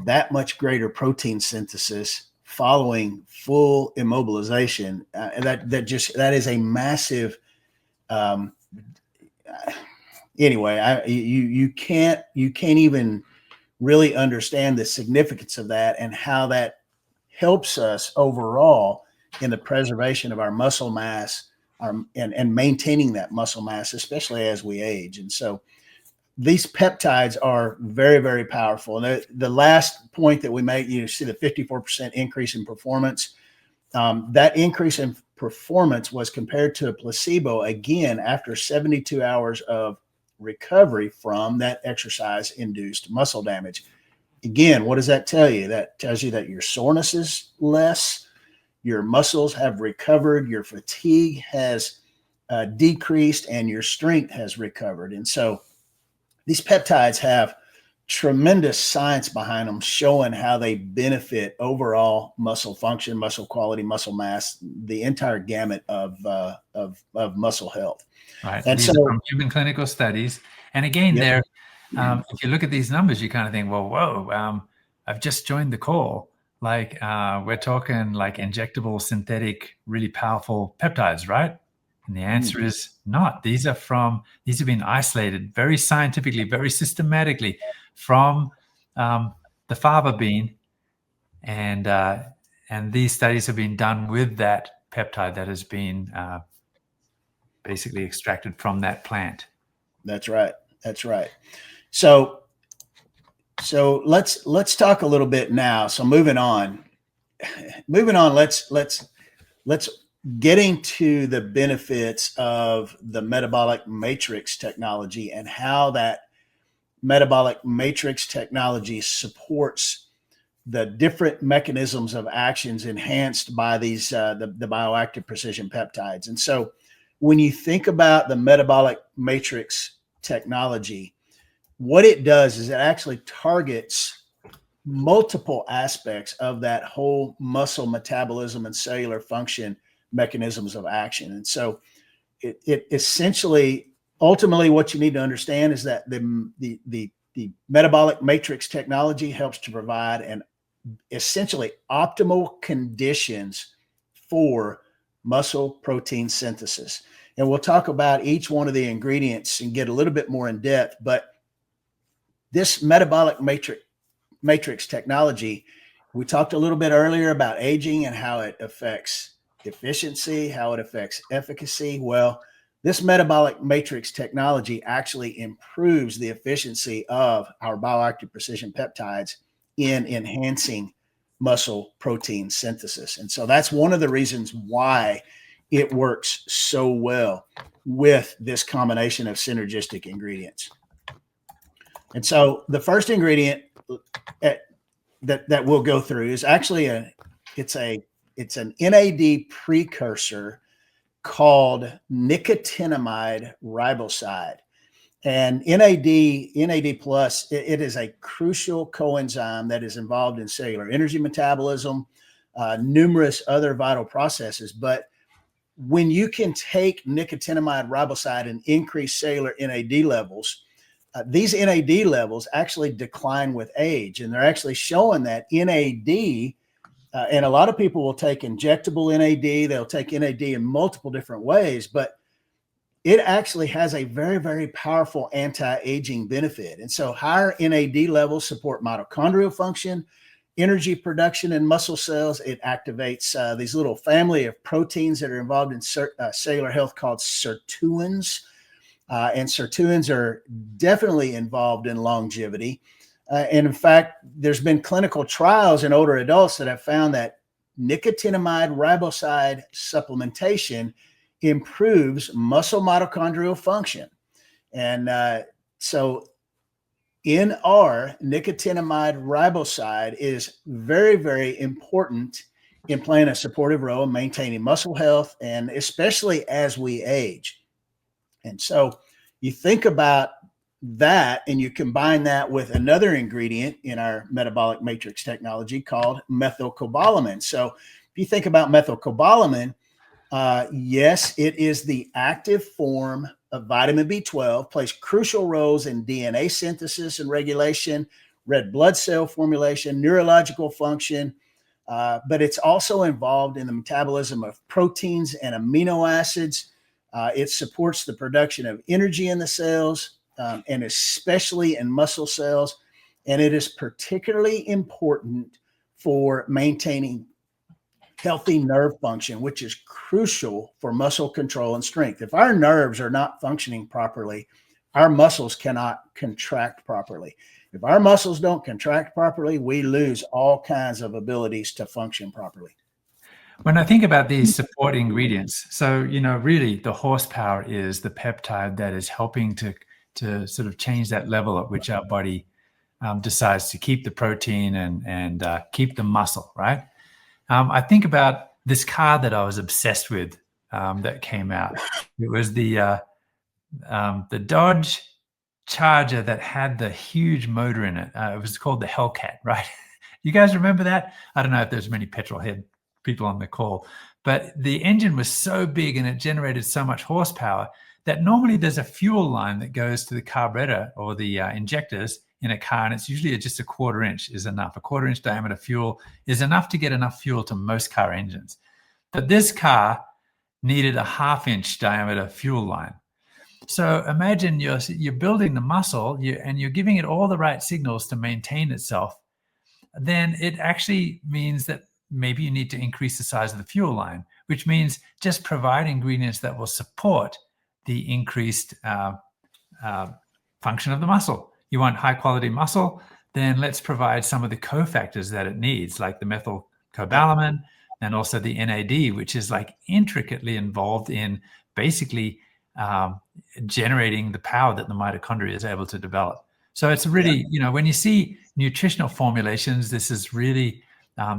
that much greater protein synthesis following full immobilization. That is a massive. Anyway, you can't even really understand the significance of that and how that helps us overall in the preservation of our muscle mass, and maintaining that muscle mass, especially as we age. And so these peptides are very, very powerful. And the last point that we make, you see the 54% increase in performance. That increase in performance was compared to a placebo, again, after 72 hours of recovery from that exercise-induced muscle damage. Again, what does that tell you? That tells you that your soreness is less, your muscles have recovered, your fatigue has decreased, and your strength has recovered. And so these peptides have tremendous science behind them, showing how they benefit overall muscle function, muscle quality, muscle mass, the entire gamut of muscle health. Right. And these are from human clinical studies. And again, if you look at these numbers, you kind of think, well, whoa, I've just joined the call. Like we're talking like injectable, synthetic, really powerful peptides, right? And the answer is not. These have been isolated very scientifically, very systematically from the fava bean, and these studies have been done with that peptide that has been basically extracted from that plant. That's right. That's right. So let's talk a little bit now. So moving on. Let's getting to the benefits of the metabolic matrix technology and how that metabolic matrix technology supports the different mechanisms of actions enhanced by these the bioactive precision peptides. And so when you think about the metabolic matrix technology, what it does is it actually targets multiple aspects of that whole muscle metabolism and cellular function mechanisms of action. And so it essentially, ultimately, what you need to understand is that the metabolic matrix technology helps to provide an essentially optimal conditions for muscle protein synthesis. And we'll talk about each one of the ingredients and get a little bit more in depth, but this metabolic matrix technology, we talked a little bit earlier about aging and how it affects efficiency, how it affects efficacy. Well, this metabolic matrix technology actually improves the efficiency of our bioactive precision peptides in enhancing muscle protein synthesis. And so that's one of the reasons why it works so well with this combination of synergistic ingredients. And so the first ingredient that we'll go through is actually it's an NAD precursor called nicotinamide riboside. And NAD plus, it is a crucial coenzyme that is involved in cellular energy metabolism, numerous other vital processes. But when you can take nicotinamide riboside and increase cellular NAD levels, these NAD levels actually decline with age. And they're actually showing that NAD, and a lot of people will take injectable NAD, they'll take NAD in multiple different ways, but it actually has a very, very powerful anti-aging benefit. And so higher NAD levels support mitochondrial function, energy production in muscle cells. It activates these little family of proteins that are involved in cellular health called sirtuins. And sirtuins are definitely involved in longevity. And in fact, there's been clinical trials in older adults that have found that nicotinamide riboside supplementation improves muscle mitochondrial function. And so NR, nicotinamide riboside, is very, very important in playing a supportive role in maintaining muscle health, and especially as we age. And so you think about that and you combine that with another ingredient in our metabolic matrix technology called methylcobalamin. So if you think about methylcobalamin, yes, it is the active form of vitamin B12, plays crucial roles in DNA synthesis and regulation, red blood cell formulation, neurological function, but it's also involved in the metabolism of proteins and amino acids. It supports the production of energy in the cells, and especially in muscle cells. And it is particularly important for maintaining healthy nerve function, which is crucial for muscle control and strength. If our nerves are not functioning properly, our muscles cannot contract properly. If our muscles don't contract properly, we lose all kinds of abilities to function properly. When I think about these support ingredients, so, really the horsepower is the peptide that is helping to sort of change that level at which our body decides to keep the protein and keep the muscle, right? I think about this car that I was obsessed with that came out. It was the Dodge Charger that had the huge motor in it. It was called the Hellcat, right? You guys remember that? I don't know if there's many petrol head people on the call, but the engine was so big and it generated so much horsepower that normally there's a fuel line that goes to the carburetor or the injectors in a car, and it's usually just a 1/4 inch is enough. A 1/4 inch diameter fuel is enough to get enough fuel to most car engines. But this car needed a 1/2 inch diameter fuel line. So imagine you're building the muscle and you're giving it all the right signals to maintain itself. Then it actually means that maybe you need to increase the size of the fuel line, which means just provide ingredients that will support the increased function of the muscle. You want high quality muscle, then let's provide some of the cofactors that it needs, like the methylcobalamin and also the NAD, which is like intricately involved in basically generating the power that the mitochondria is able to develop. So it's really, when you see nutritional formulations, this is really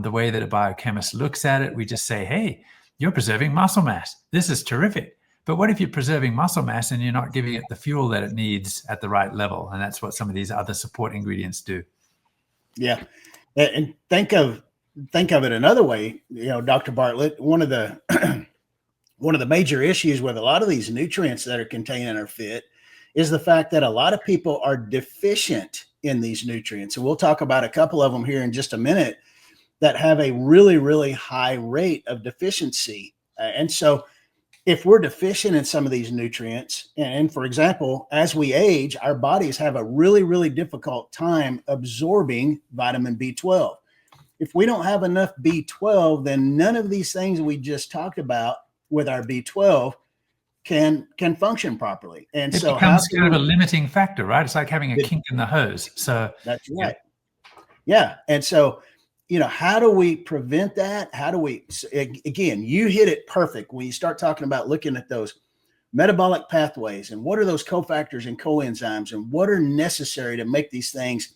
the way that a biochemist looks at it. We just say, hey, you're preserving muscle mass. This is terrific. But what if you're preserving muscle mass and you're not giving it the fuel that it needs at the right level? And that's what some of these other support ingredients do. Yeah. And think of it another way, Dr. Bartlett, one of the major issues with a lot of these nutrients that are contained in our fit is the fact that a lot of people are deficient in these nutrients. And we'll talk about a couple of them here in just a minute that have a really, really high rate of deficiency. And so if we're deficient in some of these nutrients, and for example, as we age, our bodies have a really, really difficult time absorbing vitamin B12. If we don't have enough B12, then none of these things we just talked about with our B12 can function properly. And it so becomes kind of a limiting factor, right? It's like having a kink in the hose. So that's right. Yeah. And so, how do we prevent that? How do we, again, you hit it perfect when you start talking about looking at those metabolic pathways and what are those cofactors and coenzymes and what are necessary to make these things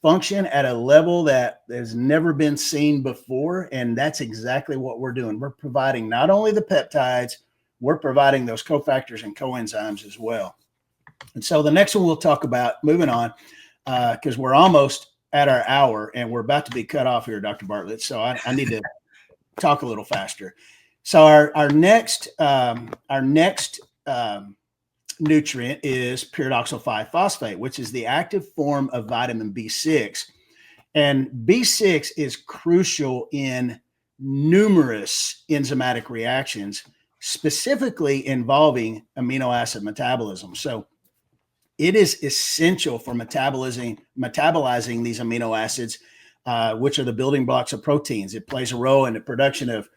function at a level that has never been seen before. And that's exactly what we're doing. We're providing not only the peptides, we're providing those cofactors and coenzymes as well. And so the next one we'll talk about, moving on, because we're almost at our hour and we're about to be cut off here, Dr. Bartlett. So I need to talk a little faster. So our next nutrient is pyridoxal 5-phosphate, which is the active form of vitamin B6. And B6 is crucial in numerous enzymatic reactions, specifically involving amino acid metabolism. So it is essential for metabolizing these amino acids, which are the building blocks of proteins. It plays a role in the production of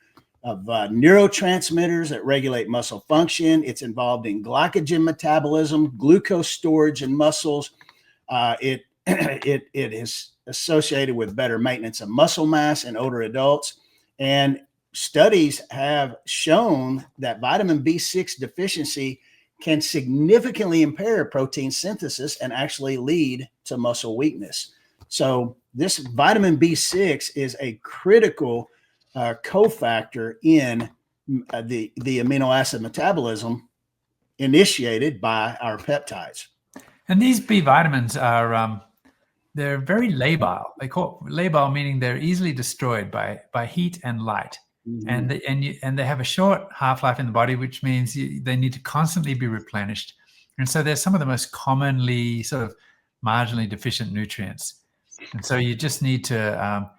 neurotransmitters that regulate muscle function. It's involved in glycogen metabolism, glucose storage in muscles. It is associated with better maintenance of muscle mass in older adults. And studies have shown that vitamin B6 deficiency can significantly impair protein synthesis and actually lead to muscle weakness. So this vitamin B6 is a critical cofactor in the amino acid metabolism initiated by our peptides. And these B vitamins are they're very labile. They call labile, meaning they're easily destroyed by heat and light. Mm-hmm. And they have a short half-life in the body, which means they need to constantly be replenished. And so they're some of the most commonly sort of marginally deficient nutrients. And so you just need to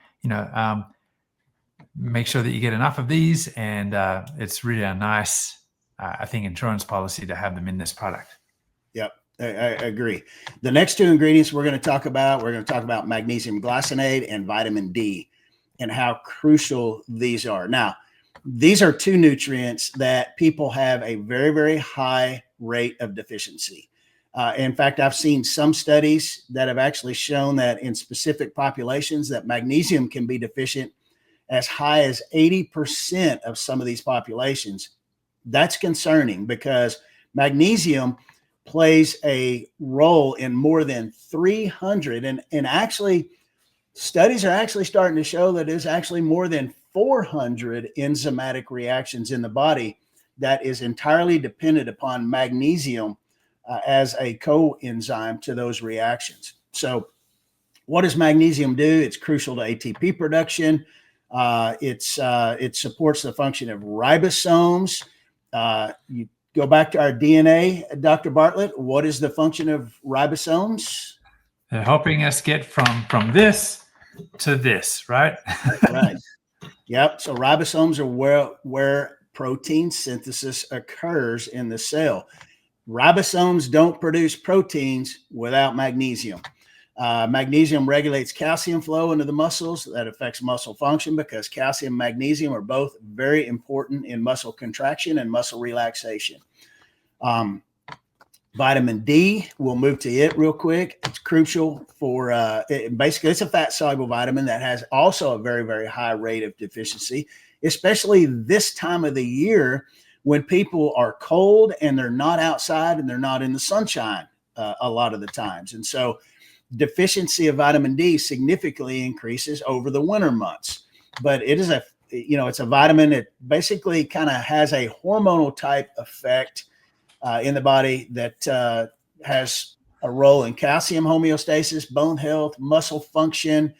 make sure that you get enough of these, and it's really a nice, I think, insurance policy to have them in this product. Yep, I agree. The next two ingredients we're going to talk about magnesium glycinate and vitamin D, and how crucial these are. Now, these are two nutrients that people have a very, very high rate of deficiency. In fact, I've seen some studies that have actually shown that in specific populations that magnesium can be deficient as high as 80% of some of these populations. That's concerning because magnesium plays a role in more than 300, and actually studies are actually starting to show that there's actually more than 400 enzymatic reactions in the body that is entirely dependent upon magnesium as a coenzyme to those reactions. So what does magnesium do? It's crucial to ATP production. It supports the function of ribosomes. You go back to our DNA, Dr. Bartlett. What is the function of ribosomes? They're helping us get from this to this, right? Right. Yep. So ribosomes are where protein synthesis occurs in the cell. Ribosomes don't produce proteins without magnesium. Magnesium regulates calcium flow into the muscles. That affects muscle function because calcium and magnesium are both very important in muscle contraction and muscle relaxation. Vitamin D, we'll move to it real quick. It's crucial for, basically it's a fat soluble vitamin that has also a very, very high rate of deficiency, especially this time of the year when people are cold and they're not outside and they're not in the sunshine a lot of the times. And so deficiency of vitamin D significantly increases over the winter months. But it is it's a vitamin that basically kind of has a hormonal type effect in the body that has a role in calcium homeostasis, bone health, muscle function,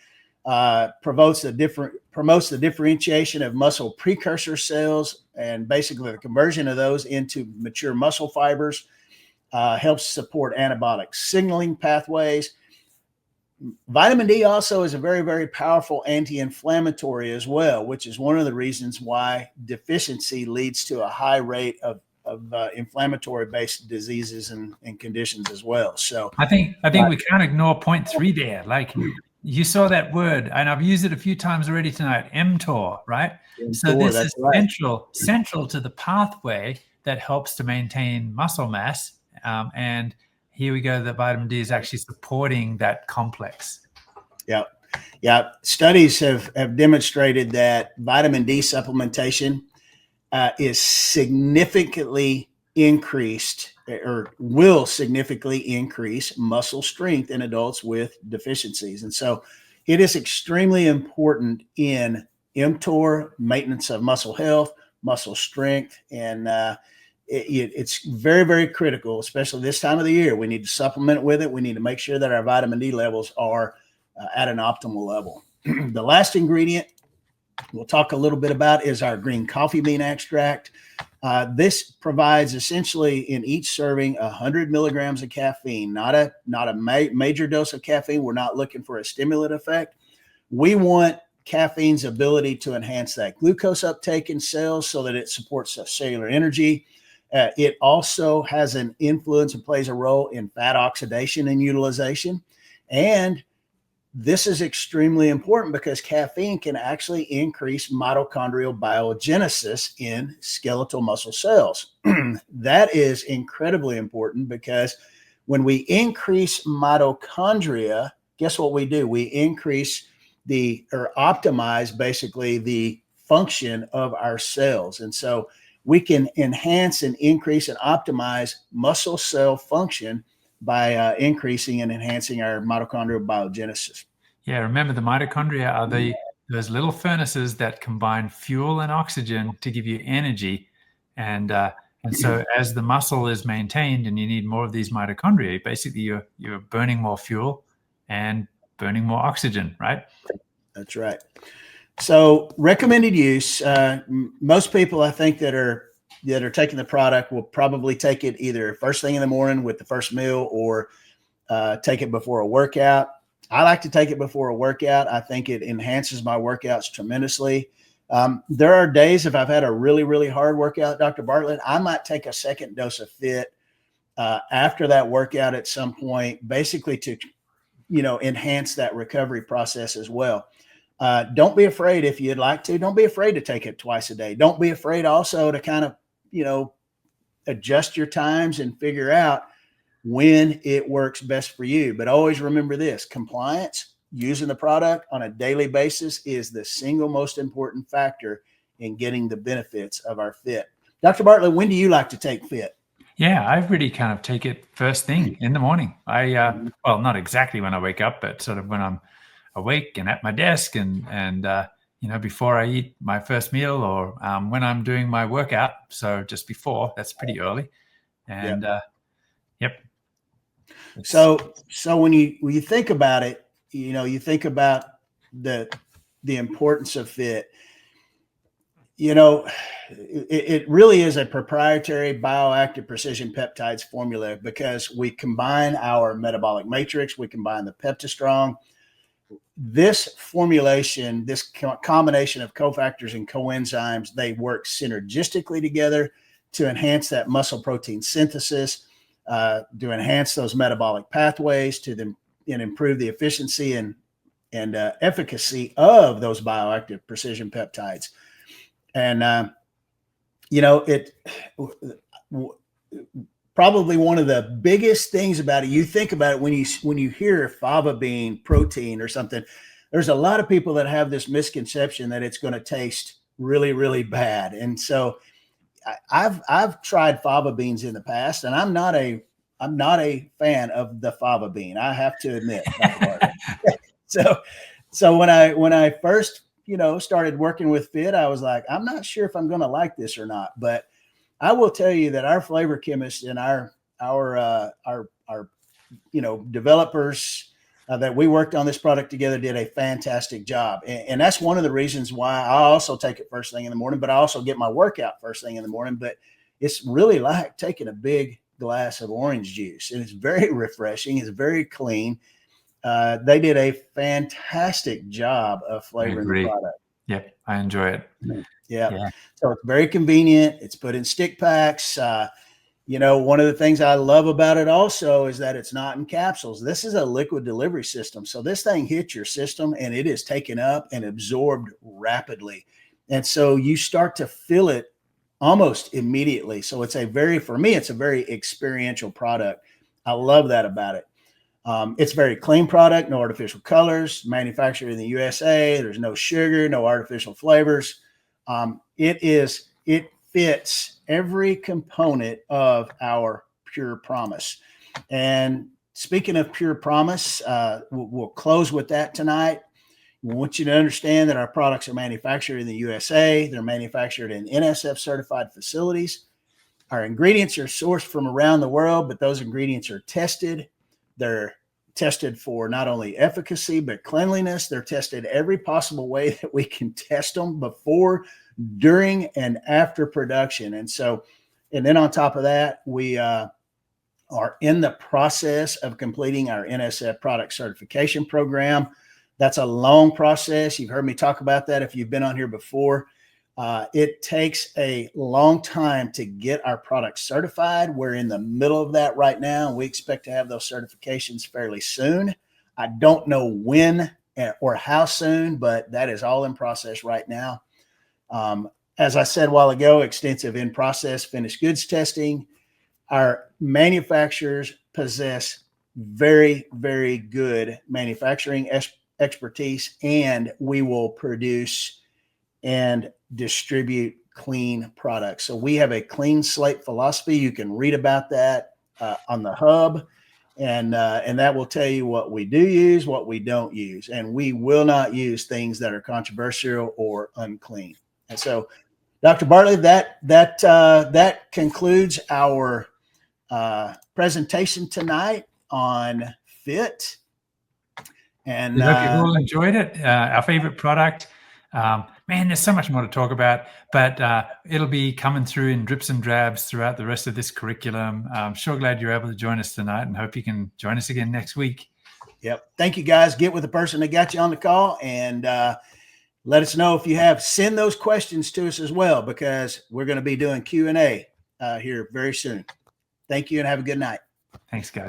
promotes the differentiation of muscle precursor cells, and basically the conversion of those into mature muscle fibers, helps support anabolic signaling pathways. Vitamin D also is a very, very powerful anti-inflammatory as well, which is one of the reasons why deficiency leads to a high rate of inflammatory-based diseases and conditions as well. So I think we can't ignore point 3 there. Like you saw that word, and I've used it a few times already tonight, mTOR, right? So this is central to the pathway that helps to maintain muscle mass. And here we go, the vitamin D is actually supporting that complex. Yeah. Studies have demonstrated that vitamin D supplementation is significantly increased or will significantly increase muscle strength in adults with deficiencies. And so it is extremely important in mTOR, maintenance of muscle health, muscle strength, and it's very, very critical, especially this time of the year. We need to supplement it with it. We need to make sure that our vitamin D levels are at an optimal level. The last ingredient we'll talk a little bit about is our green coffee bean extract. This provides essentially in each serving 100 milligrams of caffeine, not a major dose of caffeine. We're not looking for a stimulant effect. We want caffeine's ability to enhance that glucose uptake in cells so that it supports cellular energy. It also has an influence and plays a role in fat oxidation and utilization. And this is extremely important because caffeine can actually increase mitochondrial biogenesis in skeletal muscle cells. That is incredibly important because when we increase mitochondria, guess what we do? We increase or optimize basically the function of our cells. And so we can enhance and increase and optimize muscle cell function by increasing and enhancing our mitochondrial biogenesis. Yeah, remember the mitochondria are those little furnaces that combine fuel and oxygen to give you energy. And so as the muscle is maintained and you need more of these mitochondria, basically you're burning more fuel and burning more oxygen, right? That's right. So recommended use, most people I think that are taking the product will probably take it either first thing in the morning with the first meal or take it before a workout. I like to take it before a workout. I think it enhances my workouts tremendously. There are days if I've had a really, really hard workout, Dr. Bartlett, I might take a second dose of FIT after that workout at some point, basically to, enhance that recovery process as well. Don't be afraid if you'd like to. Don't be afraid to take it twice a day. Don't be afraid also to kind of, adjust your times and figure out when it works best for you. But always remember this: compliance, using the product on a daily basis is the single most important factor in getting the benefits of our FIT. Dr. Bartlett, when do you like to take FIT? Yeah, I really kind of take it first thing in the morning. Well, not exactly when I wake up, but sort of when I'm awake and at my desk and before I eat my first meal or when I'm doing my workout. So just before, that's pretty early. And yep. So when you think about it, you think about the importance of FIT. It really is a proprietary bioactive precision peptides formula because we combine our metabolic matrix, we combine the PeptiStrong. This formulation, this combination of cofactors and coenzymes, they work synergistically together to enhance that muscle protein synthesis, to enhance those metabolic pathways, and improve the efficiency and efficacy of those bioactive precision peptides. And probably one of the biggest things about it, you think about it when you hear fava bean protein or something, there's a lot of people that have this misconception that it's going to taste really, really bad. And so I've tried fava beans in the past, and I'm not a fan of the fava bean, I have to admit. So when I first started working with FIT, I was like, I'm not sure if I'm going to like this or not. But I will tell you that our flavor chemists and our developers that we worked on this product together did a fantastic job. And that's one of the reasons why I also take it first thing in the morning, but I also get my workout first thing in the morning. But it's really like taking a big glass of orange juice, and it's very refreshing. It's very clean. They did a fantastic job of flavoring the product. Yep, I enjoy it. Yeah. So it's very convenient. It's put in stick packs. One of the things I love about it also is that it's not in capsules. This is a liquid delivery system. So this thing hits your system and it is taken up and absorbed rapidly. And so you start to feel it almost immediately. So for me, it's a very experiential product. I love that about it. It's a very clean product, no artificial colors, manufactured in the USA. There's no sugar, no artificial flavors. It fits every component of our Pure Promise. And speaking of Pure Promise, we'll close with that tonight. We want you to understand that our products are manufactured in the USA. They're manufactured in NSF certified facilities. Our ingredients are sourced from around the world, but those ingredients are tested. They're tested for not only efficacy, but cleanliness. They're tested every possible way that we can test them before, during, and after production. And then on top of that, we are in the process of completing our NSF product certification program. That's a long process. You've heard me talk about that if you've been on here before. It takes a long time to get our products certified. We're in the middle of that right now. We expect to have those certifications fairly soon. I don't know when or how soon, but that is all in process right now. As I said a while ago, extensive in-process finished goods testing. Our manufacturers possess very, very good manufacturing expertise, and we will produce and distribute clean products. So we have a clean slate philosophy. You can read about that on the hub, and that will tell you what we do use, what we don't use, and we will not use things that are controversial or unclean. And so, Dr. Bartley, that concludes our presentation tonight on FIT. And we hope you've all enjoyed it. Our favorite product. Man, there's so much more to talk about, but it'll be coming through in drips and drabs throughout the rest of this curriculum. I'm sure glad you're able to join us tonight, and hope you can join us again next week. Yep. Thank you, guys. Get with the person that got you on the call, and let us know if you send those questions to us as well, because we're going to be doing Q&A here very soon. Thank you, and have a good night. Thanks, guys.